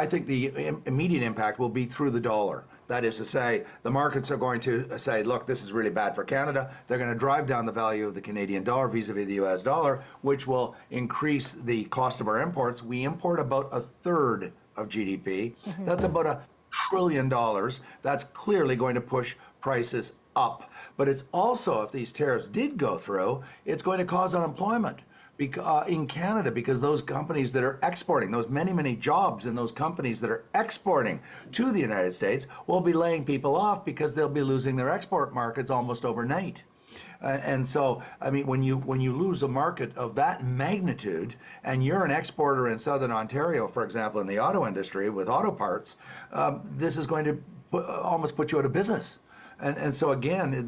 think the immediate impact will be through the dollar. That is to say, the markets are going to say, look, this is really bad for Canada. They're going to drive down the value of the Canadian dollar vis-a-vis the US dollar, which will increase the cost of our imports. We import about 1/3 of GDP. That's about $1 trillion. That's clearly going to push prices up. But it's also, if these tariffs did go through, it's going to cause unemployment in Canada, because those companies that are exporting, those many jobs in those companies that are exporting to the United States will be laying people off, because they'll be losing their export markets almost overnight. And so, I mean, when you lose a market of that magnitude, and you're an exporter in Southern Ontario, for example, in the auto industry with auto parts, this is going to almost put you out of business. And so again,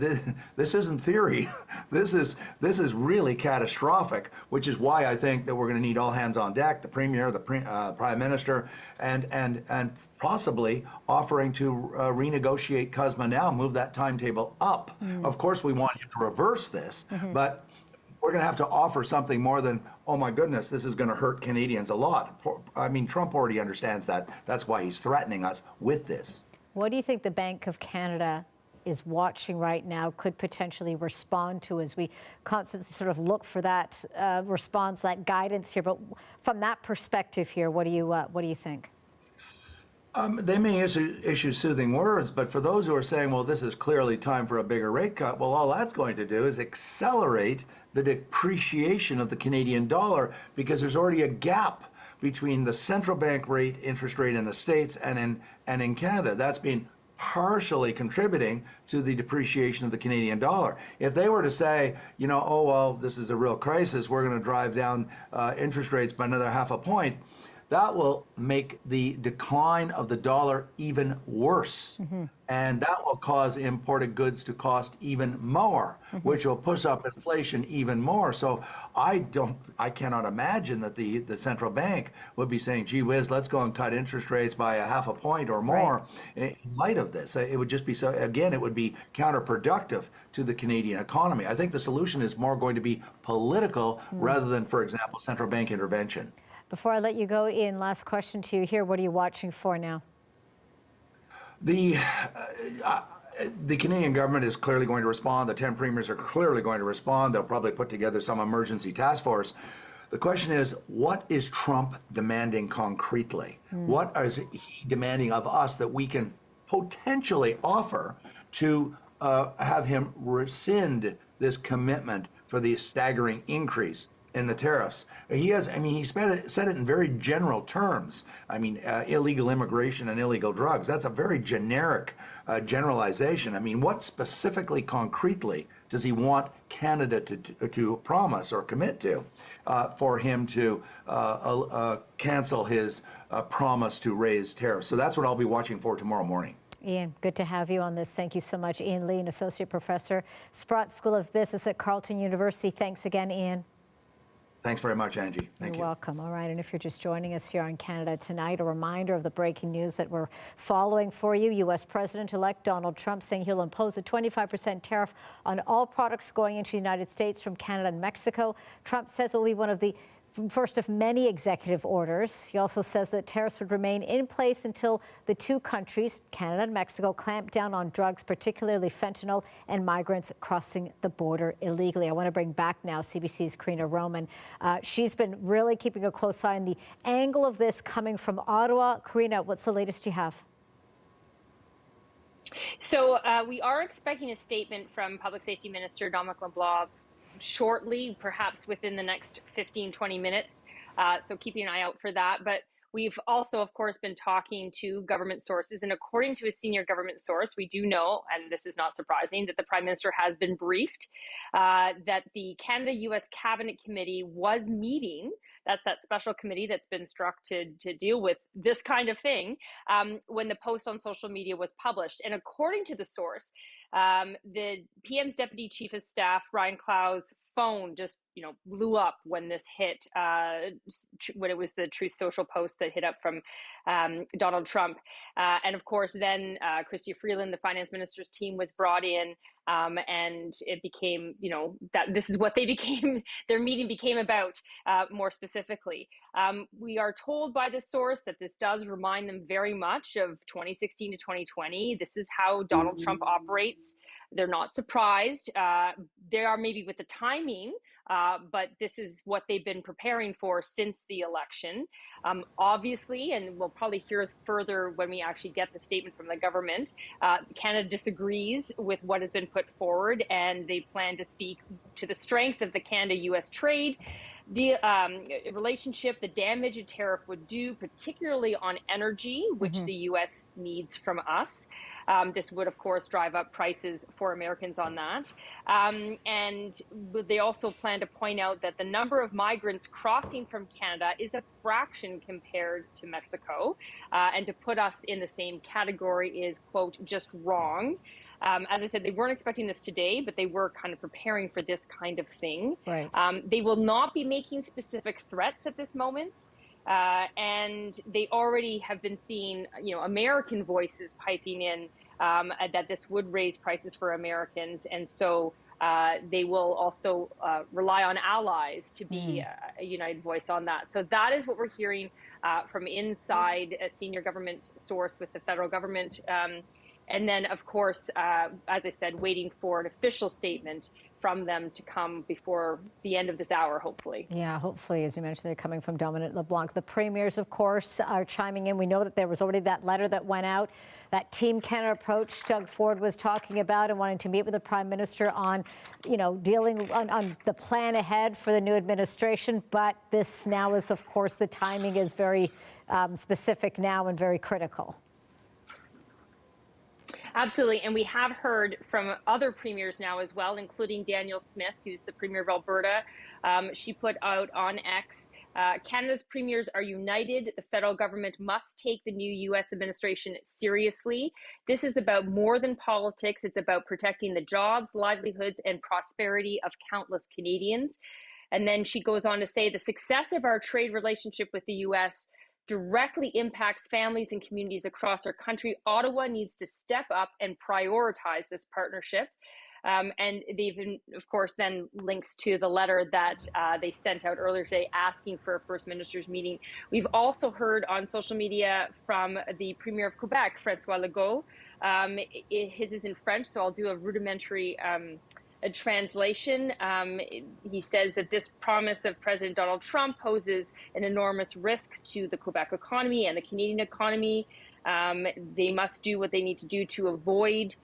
this isn't theory. This is really catastrophic, which is why I think that we're going to need all hands on deck, the Premier, the Prime Minister, and possibly offering to renegotiate CUSMA now, move that timetable up. Of course, we want you to reverse this, but we're going to have to offer something more than, oh my goodness, this is going to hurt Canadians a lot. I mean, Trump already understands that. That's why he's threatening us with this. What do you think the Bank of Canada is watching right now, could potentially respond to as we constantly sort of look for that response, that guidance here? But from that perspective here, what do you think? They may issue soothing words, but for those who are saying, well, this is clearly time for a bigger rate cut, well, all that's going to do is accelerate the depreciation of the Canadian dollar, because there's already a gap between the central bank rate, interest rate in the States and in Canada. That's been partially contributing to the depreciation of the Canadian dollar. If they were to say, you know, oh, well, this is a real crisis, we're going to drive down interest rates by another 0.5 point, that will make the decline of the dollar even worse. And that will cause imported goods to cost even more, which will push up inflation even more. So I cannot imagine that the central bank would be saying, gee whiz, let's go and cut interest rates by 0.5 point or more in light of this. It would just be so, again, it would be counterproductive to the Canadian economy. I think the solution is more going to be political rather than, for example, central bank intervention. Before I let you go, Ian, last question to you here. What are you watching for now? The Canadian government is clearly going to respond. The 10 premiers are clearly going to respond. They'll probably put together some emergency task force. The question is, what is Trump demanding concretely? What is he demanding of us that we can potentially offer to have him rescind this commitment for the staggering increase in the tariffs? He said it in very general terms. I mean, illegal immigration and illegal drugs, that's a very generic generalization. I mean, what specifically, concretely, does he want Canada to promise or commit to for him to cancel his promise to raise tariffs? So that's what I'll be watching for tomorrow morning. Ian, good to have you on this. Thank you so much. Ian Lee, an associate professor, Sprott School of Business at Carleton University. Thanks again, Ian. Thanks very much, Angie. Thank you. You're welcome. All right, and if you're just joining us here on Canada Tonight, a reminder of the breaking news that we're following for you. U.S. President-elect Donald Trump saying he'll impose a 25% tariff on all products going into the United States from Canada and Mexico. Trump says it will be one of the first of many executive orders. He also says that tariffs would remain in place until the two countries, Canada and Mexico, clamp down on drugs, particularly fentanyl, and migrants crossing the border illegally. I want to bring back now CBC's Karina Roman. She's been really keeping a close eye on the angle of this coming from Ottawa. Karina, what's the latest you have? So we are expecting a statement from Public Safety Minister Dominic LeBlanc shortly, perhaps within the next 15-20 minutes. So keeping an eye out for that. But we've also, of course, been talking to government sources. And according to a senior government source, we do know, and this is not surprising, that the Prime Minister has been briefed that the Canada-U.S. Cabinet Committee was meeting. That's that special committee that's been struck to deal with this kind of thing when the post on social media was published. And according to the source, the PM's Deputy Chief of Staff, Ryan Clow's phone just, blew up when this hit, when it was the Truth Social post that hit up from Donald Trump. And of course, then Chrystia Freeland, the finance minister's team, was brought in, and it became, that this is what they became, their meeting became about more specifically. We are told by this source that this does remind them very much of 2016 to 2020. This is how Donald Trump operates. They're not surprised. They are maybe with the timing, but this is what they've been preparing for since the election. Obviously, and we'll probably hear further when we actually get the statement from the government, Canada disagrees with what has been put forward, and they plan to speak to the strength of the Canada-U.S. trade, relationship, the damage a tariff would do, particularly on energy, which the U.S. needs from us. This would, of course, drive up prices for Americans on that. And they also plan to point out that the number of migrants crossing from Canada is a fraction compared to Mexico. And to put us in the same category is, quote, just wrong. As I said, they weren't expecting this today, but they were kind of preparing for this kind of thing. Right. They will not be making specific threats at this moment. And they already have been seeing, American voices piping in that this would raise prices for Americans. And so they will also rely on allies to be a united voice on that. So that is what we're hearing from inside a senior government source with the federal government. And then, of course, as I said, waiting for an official statement from them to come before the end of this hour, hopefully. Yeah, hopefully, as you mentioned, they're coming from Dominic LeBlanc. The premiers, of course, are chiming in. We know that there was already that letter that went out, that Team Canada approach Doug Ford was talking about and wanting to meet with the Prime Minister on, dealing on the plan ahead for the new administration. But this now is, of course, the timing is very specific now and very critical. Absolutely. And we have heard from other premiers now as well, including Danielle Smith, who's the Premier of Alberta. She put out on X, Canada's premiers are united. The federal government must take the new U.S. administration seriously. This is about more than politics. It's about protecting the jobs, livelihoods, and prosperity of countless Canadians. And then she goes on to say the success of our trade relationship with the U.S. directly impacts families and communities across our country. Ottawa needs to step up and prioritize this partnership. And they even, of course, then links to the letter that they sent out earlier today asking for a First Minister's meeting. We've also heard on social media from the Premier of Quebec, Francois Legault. His is in French, so I'll do a rudimentary a translation. He says that this promise of President Donald Trump poses an enormous risk to the Quebec economy and the Canadian economy. They must do what they need to do to avoid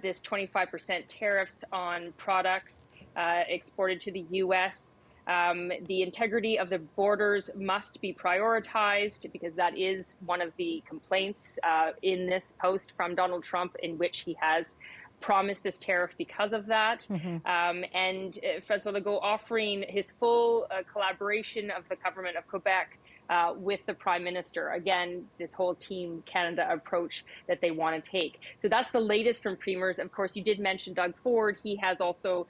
this 25% tariffs on products exported to the U.S. The integrity of the borders must be prioritized because that is one of the complaints in this post from Donald Trump, in which he has promised this tariff because of that. And Francois Legault offering his full collaboration of the government of Quebec with the Prime Minister. Again, this whole Team Canada approach that they want to take. So that's the latest from premiers. Of course, you did mention Doug Ford. He has also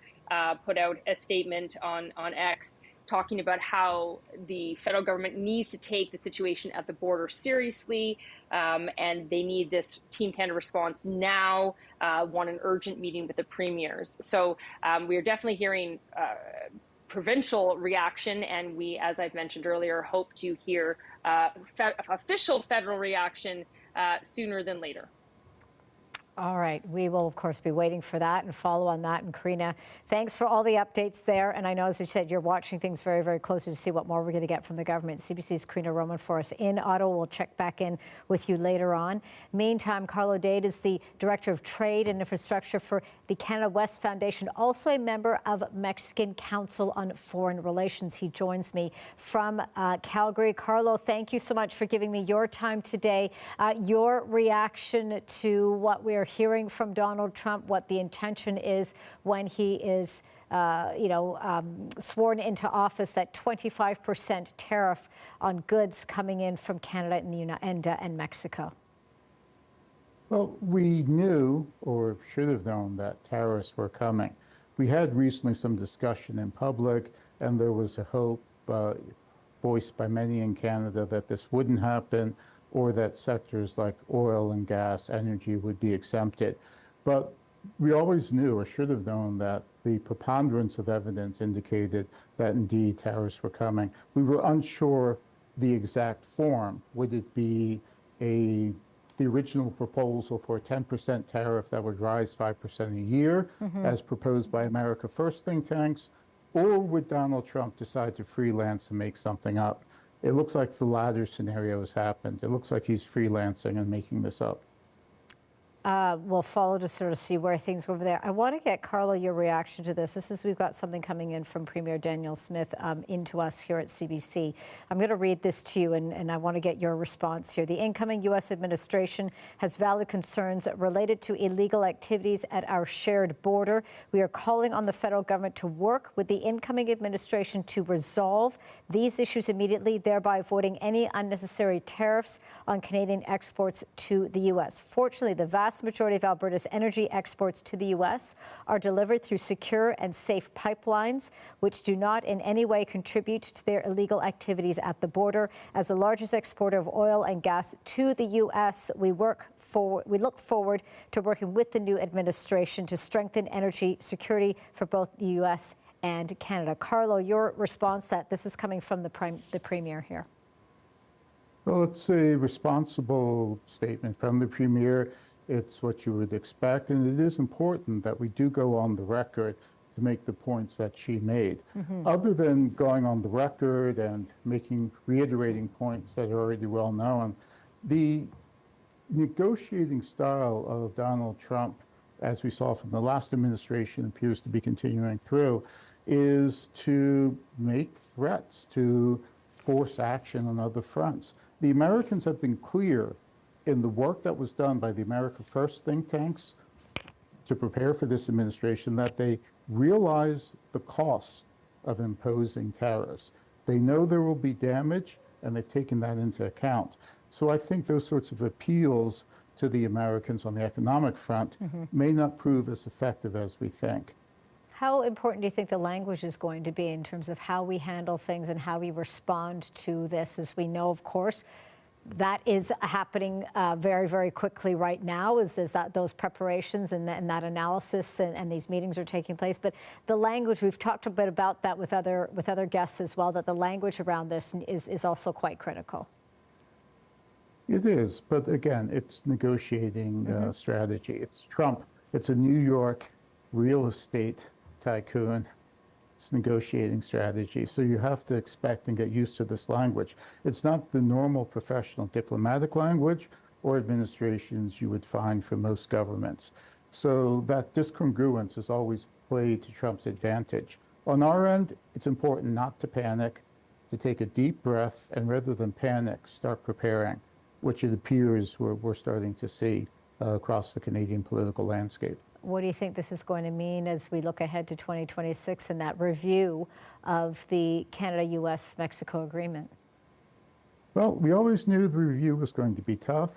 put out a statement on X talking about how the federal government needs to take the situation at the border seriously, and they need this Team Canada response now, want an urgent meeting with the premiers. So we are definitely hearing provincial reaction, and we, as I've mentioned earlier, hope to hear official federal reaction sooner than later. All right. We will, of course, be waiting for that and follow on that. And Karina, thanks for all the updates there. And I know, as you said, you're watching things very, very closely to see what more we're going to get from the government. CBC's Karina Roman for us in Ottawa. We'll check back in with you later on. Meantime, Carlo Dade is the Director of Trade and Infrastructure for the Canada West Foundation, also a member of Mexican Council on Foreign Relations. He joins me from Calgary. Carlo, thank you so much for giving me your time today. Your reaction to what we're hearing from Donald Trump, what the intention is when he is, sworn into office, that 25% tariff on goods coming in from Canada and Mexico. Well, we knew, or should have known, that tariffs were coming. We had recently some discussion in public, and there was a hope voiced by many in Canada that this wouldn't happen, or that sectors like oil and gas, energy would be exempted. But we always knew, or should have known, that the preponderance of evidence indicated that indeed tariffs were coming. We were unsure the exact form. Would it be the original proposal for a 10% tariff that would rise 5% a year, as proposed by America First think tanks, or would Donald Trump decide to freelance and make something up? It looks like the latter scenario has happened. It looks like he's freelancing and making this up. We'll follow to sort of see where things go over there. I want to get, Carlo, your reaction to this. We've got something coming in from Premier Daniel Smith into us here at CBC. I'm going to read this to you, and I want to get your response here. The incoming U.S. administration has valid concerns related to illegal activities at our shared border. We are calling on the federal government to work with the incoming administration to resolve these issues immediately, thereby avoiding any unnecessary tariffs on Canadian exports to the U.S. Fortunately, the vast majority of Alberta's energy exports to the U.S. are delivered through secure and safe pipelines, which do not in any way contribute to their illegal activities at the border. As the largest exporter of oil and gas to the U.S., we look forward to working with the new administration to strengthen energy security for both the U.S. and Canada. Carlo, your response that this is coming from the Premier here. Well, it's a responsible statement from the Premier. It's what you would expect, and it is important that we do go on the record to make the points that she made. Other than going on the record and reiterating points that are already well known, the negotiating style of Donald Trump, as we saw from the last administration, appears to be continuing through, is to make threats, to force action on other fronts. The Americans have been clear in the work that was done by the America First think tanks to prepare for this administration that they realize the cost of imposing tariffs. They know there will be damage, and they've taken that into account. So I think those sorts of appeals to the Americans on the economic front may not prove as effective as we think. How important do you think the language is going to be in terms of how we handle things and how we respond to this? As we know, of course, that is happening very, very quickly right now, is that those preparations and that analysis and these meetings are taking place. But the language, we've talked a bit about that with other guests as well, that the language around this is also quite critical. It is, but again, it's negotiating strategy. It's Trump. It's a New York real estate tycoon. It's negotiating strategy. So you have to expect and get used to this language. It's not the normal professional diplomatic language or administrations you would find for most governments. So that discongruence is always played to Trump's advantage. On our end, it's important not to panic, to take a deep breath, and rather than panic, start preparing, which it appears we're starting to see across the Canadian political landscape. What do you think this is going to mean as we look ahead to 2026 and that review of the Canada-US-Mexico agreement? Well, we always knew the review was going to be tough,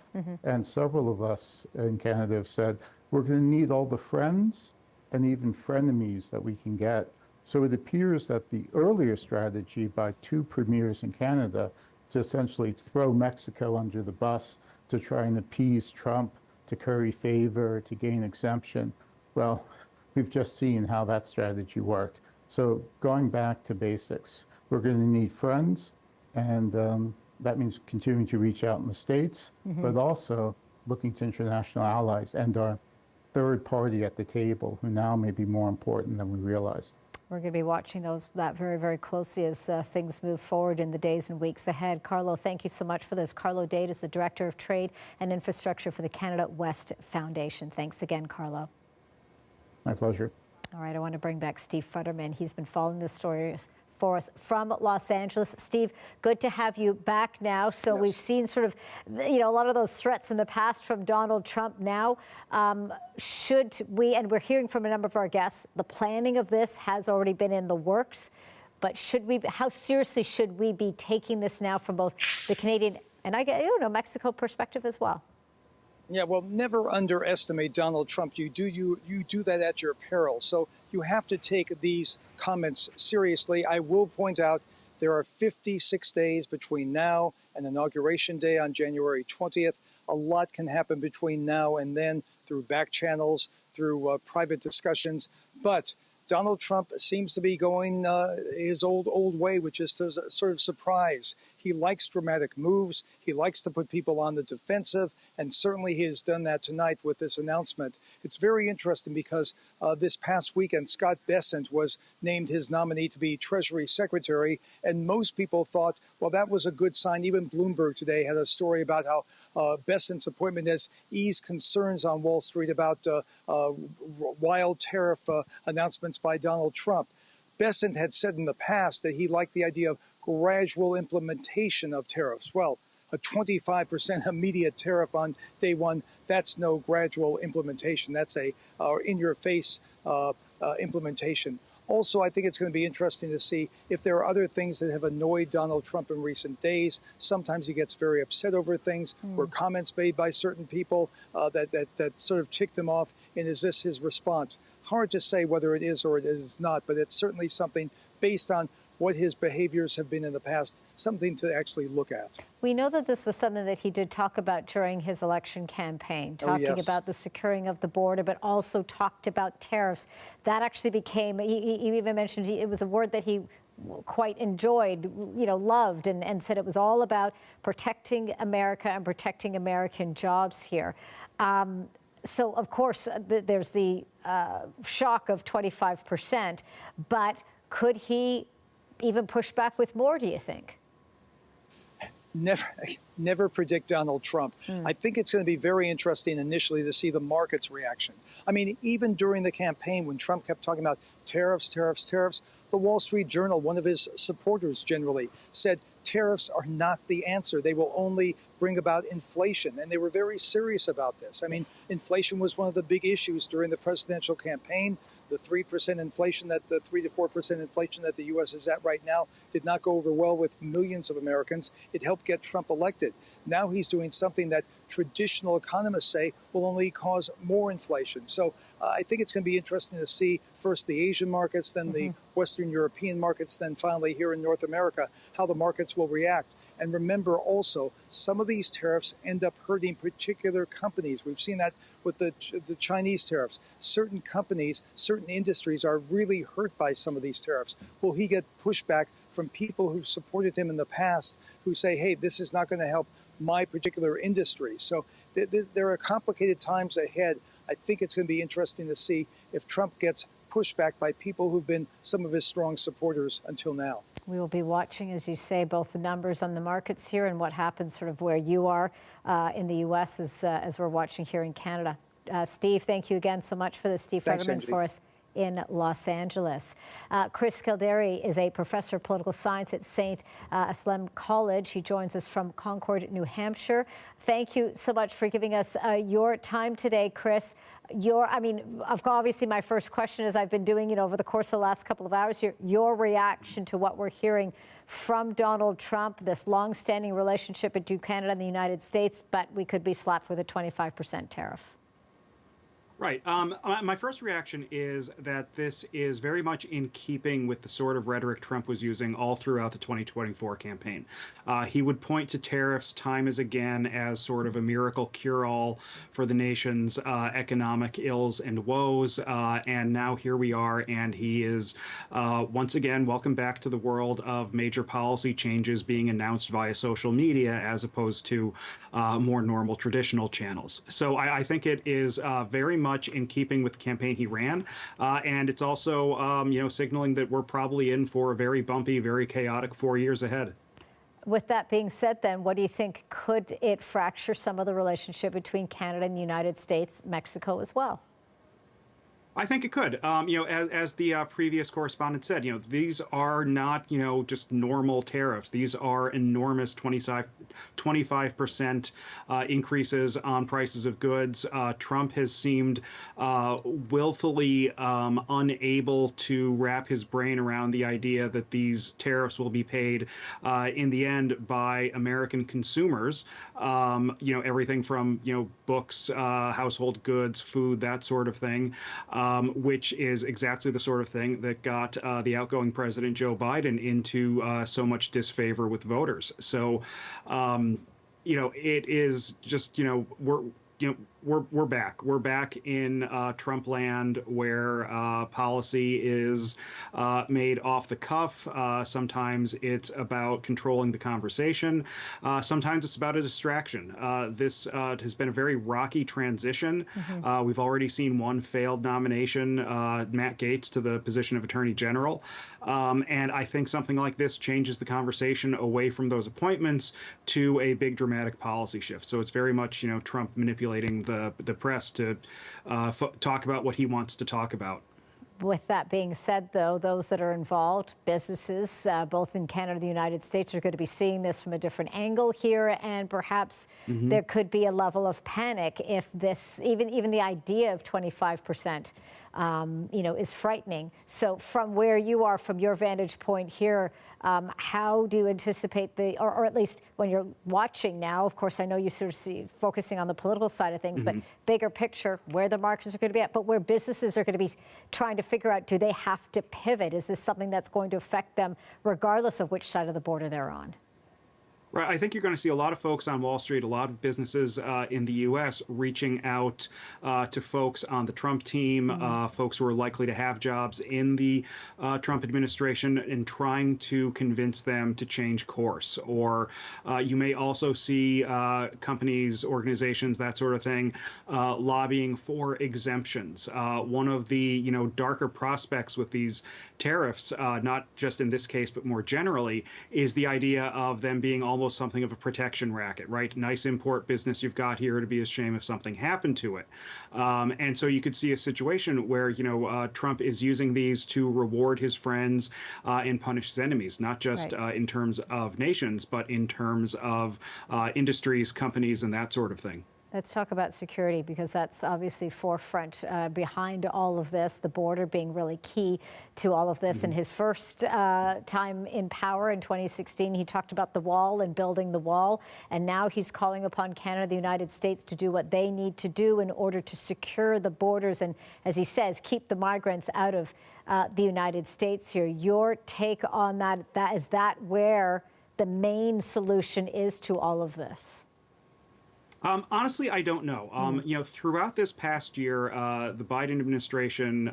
and several of us in Canada have said we're going to need all the friends and even frenemies that we can get. So it appears that the earlier strategy by two premiers in Canada to essentially throw Mexico under the bus to try and appease Trump, to curry favor, to gain exemption. Well, we've just seen how that strategy worked. So going back to basics, we're going to need friends, and that means continuing to reach out in the States, but also looking to international allies and our third party at the table, who now may be more important than we realized. We're going to be watching that very, very closely as things move forward in the days and weeks ahead. Carlo, thank you so much for this. Carlo Dade is the Director of Trade and Infrastructure for the Canada West Foundation. Thanks again, Carlo. My pleasure. All right, I want to bring back Steve Futterman. He's been following this story for us from Los Angeles. Steve, good to have you back now. So We've seen sort of, a lot of those threats in the past from Donald Trump now. Should we, and we're hearing from a number of our guests, the planning of this has already been in the works, but how seriously should we be taking this now from both the Canadian and Mexico perspective as well? Yeah, well, never underestimate Donald Trump. You do that at your peril. So you have to take these comments seriously. I will point out there are 56 days between now and Inauguration Day on January 20th. A lot can happen between now and then through back channels, through private discussions. But Donald Trump seems to be going his old way, which is to sort of surprise. He likes dramatic moves. He likes to put people on the defensive, and certainly he has done that tonight with this announcement. It's very interesting because this past weekend, Scott Bessent was named his nominee to be Treasury Secretary, and most people thought, well, that was a good sign. Even Bloomberg today had a story about how Bessent's appointment has eased concerns on Wall Street about wild tariff announcements by Donald Trump. Bessent had said in the past that he liked the idea of gradual implementation of tariffs. Well, a 25% immediate tariff on day one, that's no gradual implementation. That's a in-your-face implementation. Also, I think it's going to be interesting to see if there are other things that have annoyed Donald Trump in recent days. Sometimes he gets very upset over things, or comments made by certain people that sort of ticked him off. And is this his response? Hard to say whether it is or it is not, but it's certainly something based on what his behaviors have been in the past, something to actually look at. We know that this was something that he did talk about during his election campaign, talking about the securing of the border, but also talked about tariffs. That actually became, he even mentioned it was a word that he quite enjoyed, loved, and said it was all about protecting America and protecting American jobs here. So, of course, there's the shock of 25%, but could he even push back with more, do you think? Never predict Donald Trump. I think it's going to be very interesting initially to see the market's reaction. I mean, even during the campaign when Trump kept talking about tariffs, tariffs, tariffs, the Wall Street Journal, one of his supporters generally, said tariffs are not the answer. They will only bring about inflation. And they were very serious about this. I mean, inflation was one of the big issues during the presidential campaign. The 3% inflation, the 3 to 4% inflation that the U.S. is at right now did not go over well with millions of Americans. It helped get Trump elected. Now he's doing something that traditional economists say will only cause more inflation. So I think it's going to be interesting to see first the Asian markets, then the Western European markets, then finally here in North America, how the markets will react. And remember also, some of these tariffs end up hurting particular companies. We've seen that with the Chinese tariffs. Certain companies, certain industries are really hurt by some of these tariffs. Will he get pushback from people who've supported him in the past who say, hey, this is not going to help my particular industry? So there are complicated times ahead. I think it's going to be interesting to see if Trump gets pushback by people who've been some of his strong supporters until now. We will be watching, as you say, both the numbers on the markets here and what happens sort of where you are in the U.S. as we're watching here in Canada. Steve, thank you again so much for this. Steve Federman for us in Los Angeles. Chris Kildare is a professor of political science at St. Anselm College. He joins us from Concord, New Hampshire. Thank you so much for giving us your time today, Chris. Obviously my first question, as I've been doing, over the course of the last couple of hours here, your reaction to what we're hearing from Donald Trump, this long-standing relationship between Canada and the United States, but we could be slapped with a 25% tariff. Right. My first reaction is that this is very much in keeping with the sort of rhetoric Trump was using all throughout the 2024 campaign. He would point to tariffs time and again as sort of a miracle cure-all for the nation's economic ills and woes. And now here we are, and he is once again welcome back to the world of major policy changes being announced via social media as opposed to more normal traditional channels. So I think it is very much in keeping with the campaign he ran, and it's also, signaling that we're probably in for a very bumpy, very chaotic 4 years ahead. With that being said, then, what do you think? Could it fracture some of the relationship between Canada and the United States, Mexico as well? I think it could. As the previous correspondent said, these are not, just normal tariffs. These are enormous 25% increases on prices of goods. Trump has seemed willfully unable to wrap his brain around the idea that these tariffs will be paid in the end by American consumers. Everything from, books, household goods, food, that sort of thing. Which is exactly the sort of thing that got the outgoing President Joe Biden into so much disfavor with voters. So, it is just, we're back. We're back in Trump land, where policy is made off the cuff. Sometimes it's about controlling the conversation. Sometimes it's about a distraction. This has been a very rocky transition. We've already seen one failed nomination, Matt Gaetz, to the position of Attorney General. And I think something like this changes the conversation away from those appointments to a big dramatic policy shift. So it's very much, Trump manipulating the press to talk about what he wants to talk about. With that being said, though, those that are involved, businesses, both in Canada and the United States, are going to be seeing this from a different angle here, and perhaps there could be a level of panic if this, even the idea of 25%, is frightening. So, from where you are, from your vantage point here, how do you anticipate or at least when you're watching now? Of course, I know you sort of see focusing on the political side of things, but bigger picture, where the markets are going to be at, but where businesses are going to be trying to figure out, do they have to pivot? Is this something that's going to affect them regardless of which side of the border they're on? Right. I think you're going to see a lot of folks on Wall Street, a lot of businesses in the U.S. reaching out to folks on the Trump team, folks who are likely to have jobs in the Trump administration, and trying to convince them to change course. Or you may also see companies, organizations, that sort of thing, lobbying for exemptions. One of the darker prospects with these tariffs, not just in this case but more generally, is the idea of them being almost something of a protection racket, right? Nice import business you've got here, to be a shame if something happened to it. And so you could see a situation where, Trump is using these to reward his friends and punish his enemies, not just in terms of nations, but in terms of industries, companies, and that sort of thing. Let's talk about security, because that's obviously forefront behind all of this, the border being really key to all of this. In his first time in power in 2016, he talked about the wall and building the wall. And now he's calling upon Canada, the United States, to do what they need to do in order to secure the borders and, as he says, keep the migrants out of the United States here. Your take on that, is that where the main solution is to all of this? Honestly, I don't know. Throughout this past year, the Biden administration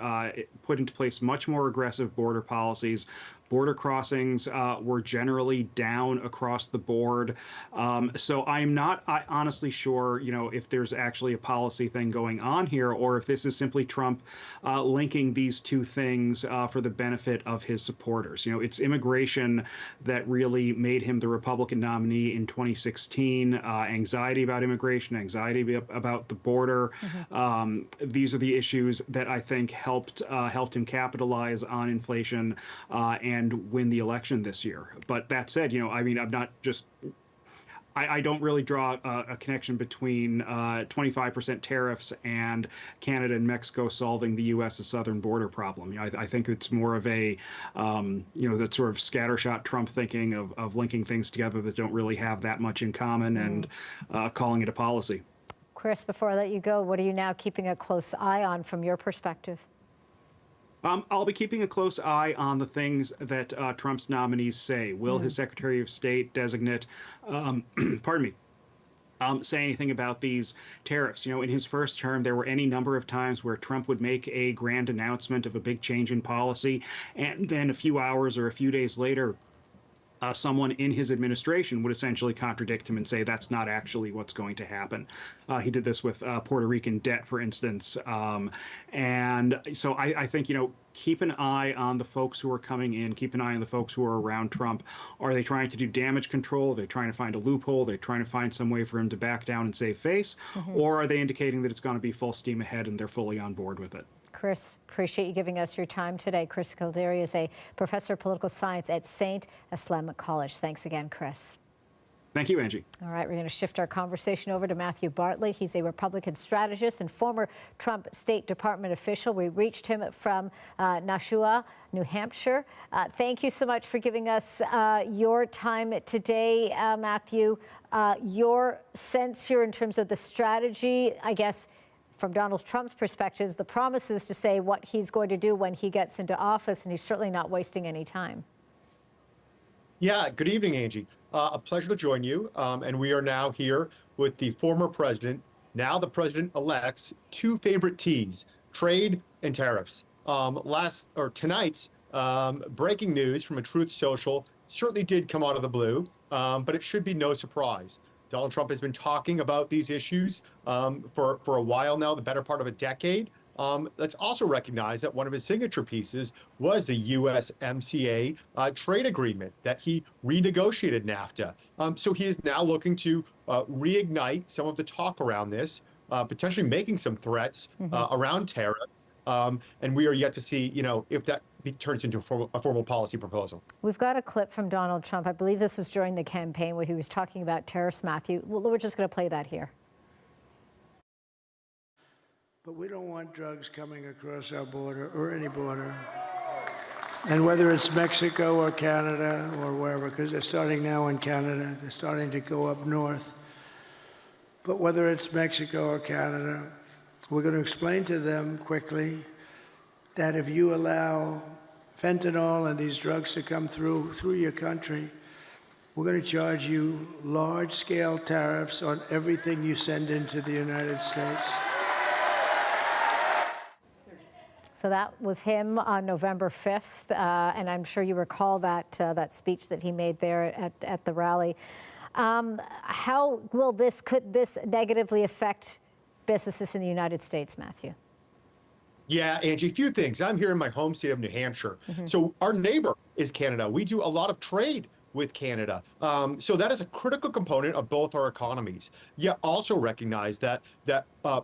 put into place much more aggressive border policies. Border crossings were generally down across the board. So I'm not honestly sure, if there's actually a policy thing going on here, or if this is simply Trump linking these two things for the benefit of his supporters. It's immigration that really made him the Republican nominee in 2016. Anxiety about immigration, anxiety about the border. These are the issues that I think helped him capitalize on inflation and win the election this year. But that said, I'm not just, I don't really draw a connection between 25% tariffs and Canada and Mexico solving the U.S.'s southern border problem. I think it's more of a, that sort of scattershot Trump thinking of linking things together that don't really have that much in common and calling it a policy. Chris, before I let you go, what are you now keeping a close eye on from your perspective? I'll be keeping a close eye on the things that Trump's nominees say. Will his Secretary of State designate, say anything about these tariffs? In his first term, there were any number of times where Trump would make a grand announcement of a big change in policy, and then a few hours or a few days later, someone in his administration would essentially contradict him and say that's not actually what's going to happen. He did this with Puerto Rican debt, for instance. And so I think, keep an eye on the folks who are coming in, keep an eye on the folks who are around Trump. Are they trying to do damage control? Are they trying to find a loophole? Are they trying to find some way for him to back down and save face? Or are they indicating that it's going to be full steam ahead and they're fully on board with it? Chris, appreciate you giving us your time today. Chris Kildare is a professor of political science at St. Islamic College. Thanks again, Chris. Thank you, Angie. All right, we're going to shift our conversation over to Matthew Bartley. He's a Republican strategist and former Trump State Department official. We reached him from Nashua, New Hampshire. Thank you so much for giving us your time today, Matthew. Your sense here in terms of the strategy, I guess, from Donald Trump's perspective, the promises to say what he's going to do when he gets into office, and he's certainly not wasting any time. Yeah, good evening, Angie. A pleasure to join you. And we are now here with the former president, Now the president-elect's two favorite T's, trade and tariffs. Tonight's breaking news from a Truth Social certainly did come out of the blue, but it should be no surprise. Donald Trump has been talking about these issues for a while now, the better part of a decade. Let's also recognize that one of his signature pieces was the USMCA trade agreement that he renegotiated NAFTA. So he is now looking to reignite some of the talk around this, potentially making some threats around tariffs. And we are yet to see, if that turns into a formal policy proposal. We've got a clip from Donald Trump. I believe this was during the campaign where he was talking about tariffs, Matthew. Well, we're just going to play that here. But we don't want drugs coming across our border or any border. And whether it's Mexico or Canada or wherever, because they're starting now in Canada, they're starting to go up north. But whether it's Mexico or Canada, we're going to explain to them quickly that if you allow fentanyl and these drugs to come through your country, we're going to charge you large-scale tariffs on everything you send into the United States. So that was him on November 5th, and I'm sure you recall that speech that he made there at the rally. How will could this negatively affect businesses in the United States, Matthew? Yeah, Angie, a few things. I'm here in my home state of New Hampshire. So our neighbor is Canada. We do a lot of trade with Canada. So that is a critical component of both our economies. Yet also recognize that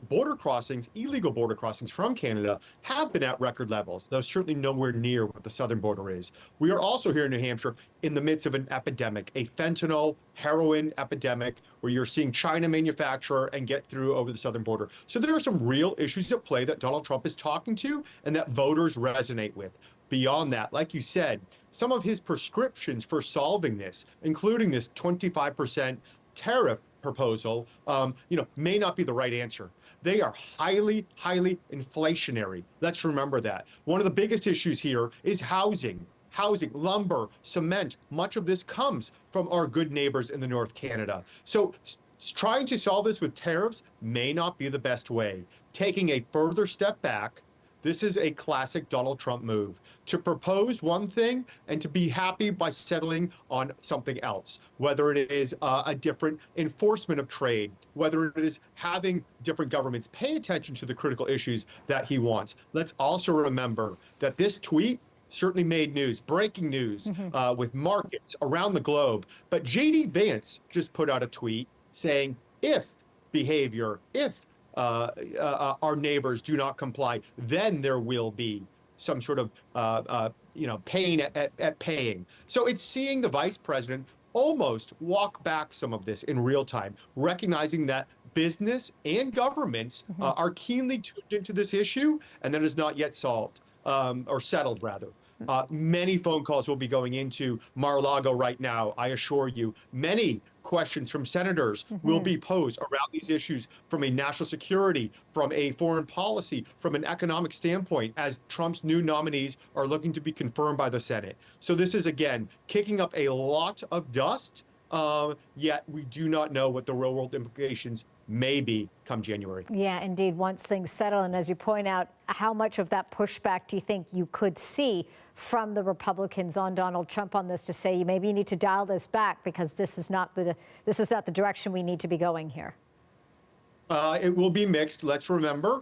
border crossings, illegal border crossings from Canada have been at record levels, though certainly nowhere near what the southern border is. We are also here in New Hampshire in the midst of an epidemic, a fentanyl, heroin epidemic, where you're seeing China manufacture and get through over the southern border. So there are some real issues at play that Donald Trump is talking to and that voters resonate with. Beyond that, like you said, some of his prescriptions for solving this, including this 25% tariff proposal, may not be the right answer. They are highly, highly inflationary. Let's remember that. One of the biggest issues here is housing. Housing, lumber, cement, much of this comes from our good neighbors in the North Canada. So trying to solve this with tariffs may not be the best way. Taking a further step back, this is a classic Donald Trump move, to propose one thing and to be happy by settling on something else, whether it is a different enforcement of trade, whether it is having different governments pay attention to the critical issues that he wants. Let's also remember that this tweet certainly made news, breaking news with markets around the globe. But J.D. Vance just put out a tweet saying, if our neighbors do not comply, then there will be some sort of pain at paying. So it's seeing the vice president almost walk back some of this in real time, recognizing that business and governments are keenly tuned into this issue, and that is not yet solved or settled, rather. Many phone calls will be going into Mar-a-Lago right now, I assure you. Many questions from senators will be posed around these issues from a national security, from a foreign policy, from an economic standpoint, as Trump's new nominees are looking to be confirmed by the Senate. So this is, again, kicking up a lot of dust, yet we do not know what the real-world implications may be come January. Yeah, indeed, once things settle. And as you point out, how much of that pushback do you think you could see from the Republicans on Donald Trump on this, to say maybe you need to dial this back because this is not the direction we need to be going here? It will be mixed. Let's remember,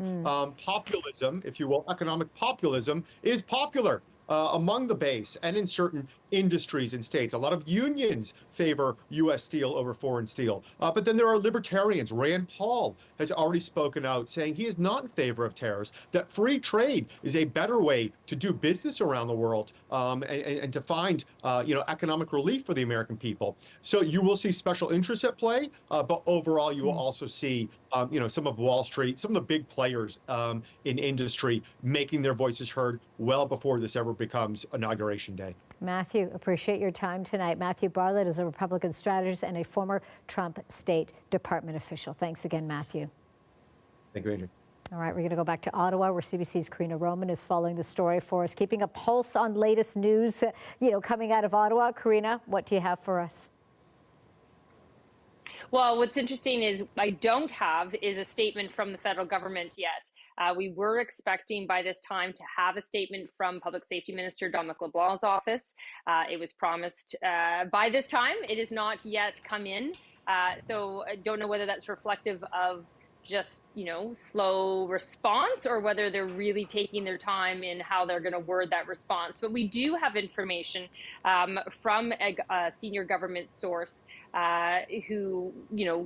populism, if you will, economic populism is popular among the base and in certain industries and states. A lot of unions favor U.S. steel over foreign steel. But then there are libertarians. Rand Paul has already spoken out saying he is not in favor of tariffs, that free trade is a better way to do business around the world and to find economic relief for the American people. So you will see special interests at play, but overall you will also see some of Wall Street, some of the big players in industry making their voices heard well before this ever becomes Inauguration Day. Matthew, appreciate your time tonight. Matthew Bartlett is a Republican strategist and a former Trump State Department official. Thanks again, Matthew. Thank you, Andrew. All right, we're going to go back to Ottawa, where CBC's Karina Roman is following the story for us, keeping a pulse on latest news, coming out of Ottawa. Karina, what do you have for us? Well, what's interesting is I don't have is a statement from the federal government yet. We were expecting by this time to have a statement from Public Safety Minister Dominic LeBlanc's office. It was promised by this time. It has not yet come in. So I don't know whether that's reflective of just, slow response or whether they're really taking their time in how they're going to word that response. But we do have information from a senior government source who,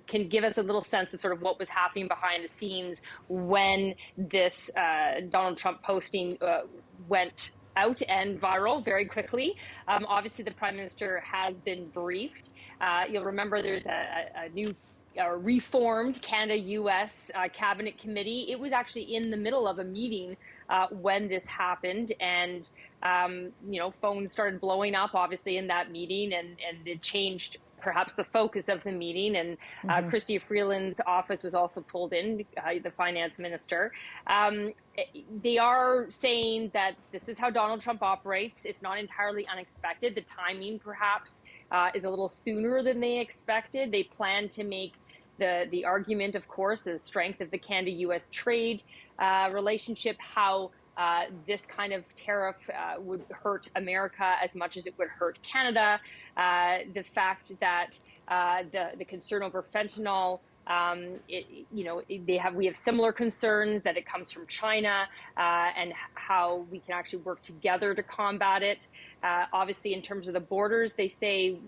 can give us a little sense of sort of what was happening behind the scenes when this Donald Trump posting went out and viral very quickly. Obviously, the Prime Minister has been briefed. You'll remember there's a new reformed Canada-U.S. cabinet committee. It was actually in the middle of a meeting when this happened, and phones started blowing up, obviously, in that meeting, and it changed perhaps the focus of the meeting. And Chrystia Freeland's office was also pulled in, the finance minister. They are saying that this is how Donald Trump operates. It's not entirely unexpected. The timing perhaps is a little sooner than they expected. They plan to make the argument, of course, the strength of the Canada-U.S. trade relationship, how this kind of tariff would hurt America as much as it would hurt Canada. The fact that the concern over fentanyl, we have similar concerns that it comes from China, and how we can actually work together to combat it. Obviously, in terms of the borders, they say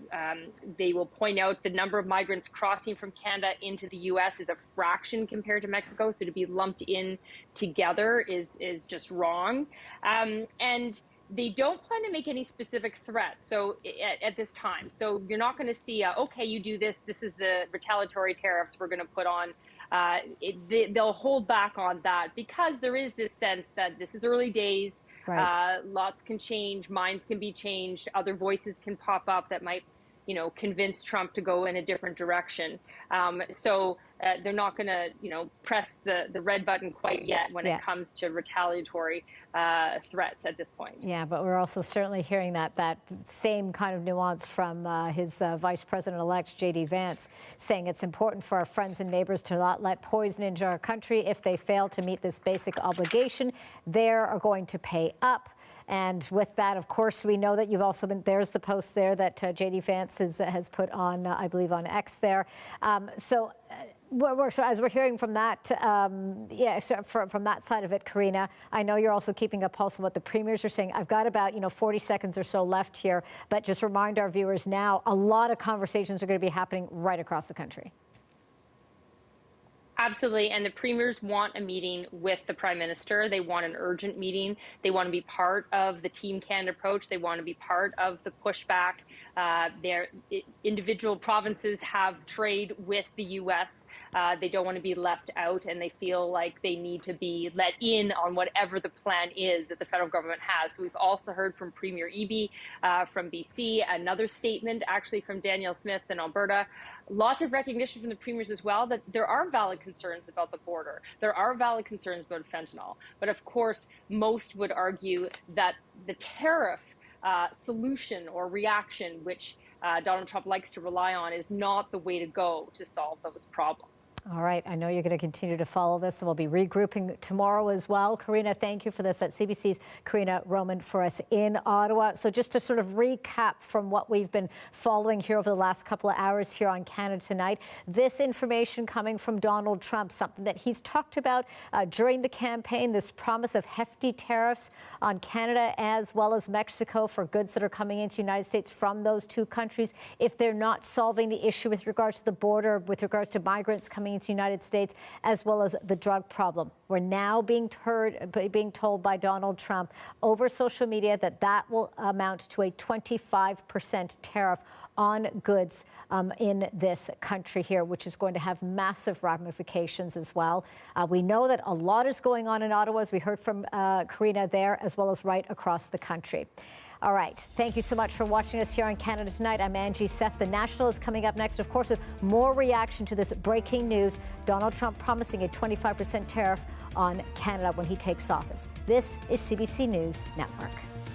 they will point out the number of migrants crossing from Canada into the U.S. is a fraction compared to Mexico, so to be lumped in together is just wrong. And they don't plan to make any specific threats at this time. So you're not going to see, okay, you do this, this is the retaliatory tariffs we're going to put on. They'll hold back on that because there is this sense that this is early days. Right. Lots can change, minds can be changed, other voices can pop up that might convince Trump to go in a different direction. So they're not going to, press the red button quite yet when it comes to retaliatory threats at this point. Yeah, but we're also certainly hearing that same kind of nuance from his Vice President-elect, J.D. Vance, saying it's important for our friends and neighbors to not let poison into our country. If they fail to meet this basic obligation, they are going to pay up. And with that, of course, we know that you've also been, there's the post there that J.D. Vance has put on, I believe, on X there. So as we're hearing from that, from that side of it, Karina, I know you're also keeping a pulse on what the premiers are saying. I've got about 40 seconds or so left here, but just remind our viewers now, a lot of conversations are going to be happening right across the country. Absolutely. And the premiers want a meeting with the Prime Minister. They want an urgent meeting. They want to be part of the Team Canada approach. They want to be part of the pushback. Their individual provinces have trade with the U.S. They don't want to be left out, and they feel like they need to be let in on whatever the plan is that the federal government has. So we've also heard from Premier Eby from BC, another statement actually from Danielle Smith in Alberta. Lots of recognition from the premiers as well that there are valid concerns about the border. There are valid concerns about fentanyl. But of course, most would argue that the tariff solution or reaction, which Donald Trump likes to rely on, is not the way to go to solve those problems. All right. I know you're going to continue to follow this, and we'll be regrouping tomorrow as well. Karina, thank you for this. At CBC's Karina Roman for us in Ottawa. So just to sort of recap from what we've been following here over the last couple of hours here on Canada Tonight, this information coming from Donald Trump, something that he's talked about during the campaign, this promise of hefty tariffs on Canada as well as Mexico for goods that are coming into the United States from those two countries if they're not solving the issue with regards to the border, with regards to migrants coming into the United States, as well as the drug problem. We're now being told by Donald Trump over social media that will amount to a 25% tariff on goods in this country here, which is going to have massive ramifications as well. We know that a lot is going on in Ottawa, as we heard from Karina there, as well as right across the country. All right. Thank you so much for watching us here on Canada Tonight. I'm Angie Seth. The National is coming up next, of course, with more reaction to this breaking news. Donald Trump promising a 25% tariff on Canada when he takes office. This is CBC News Network.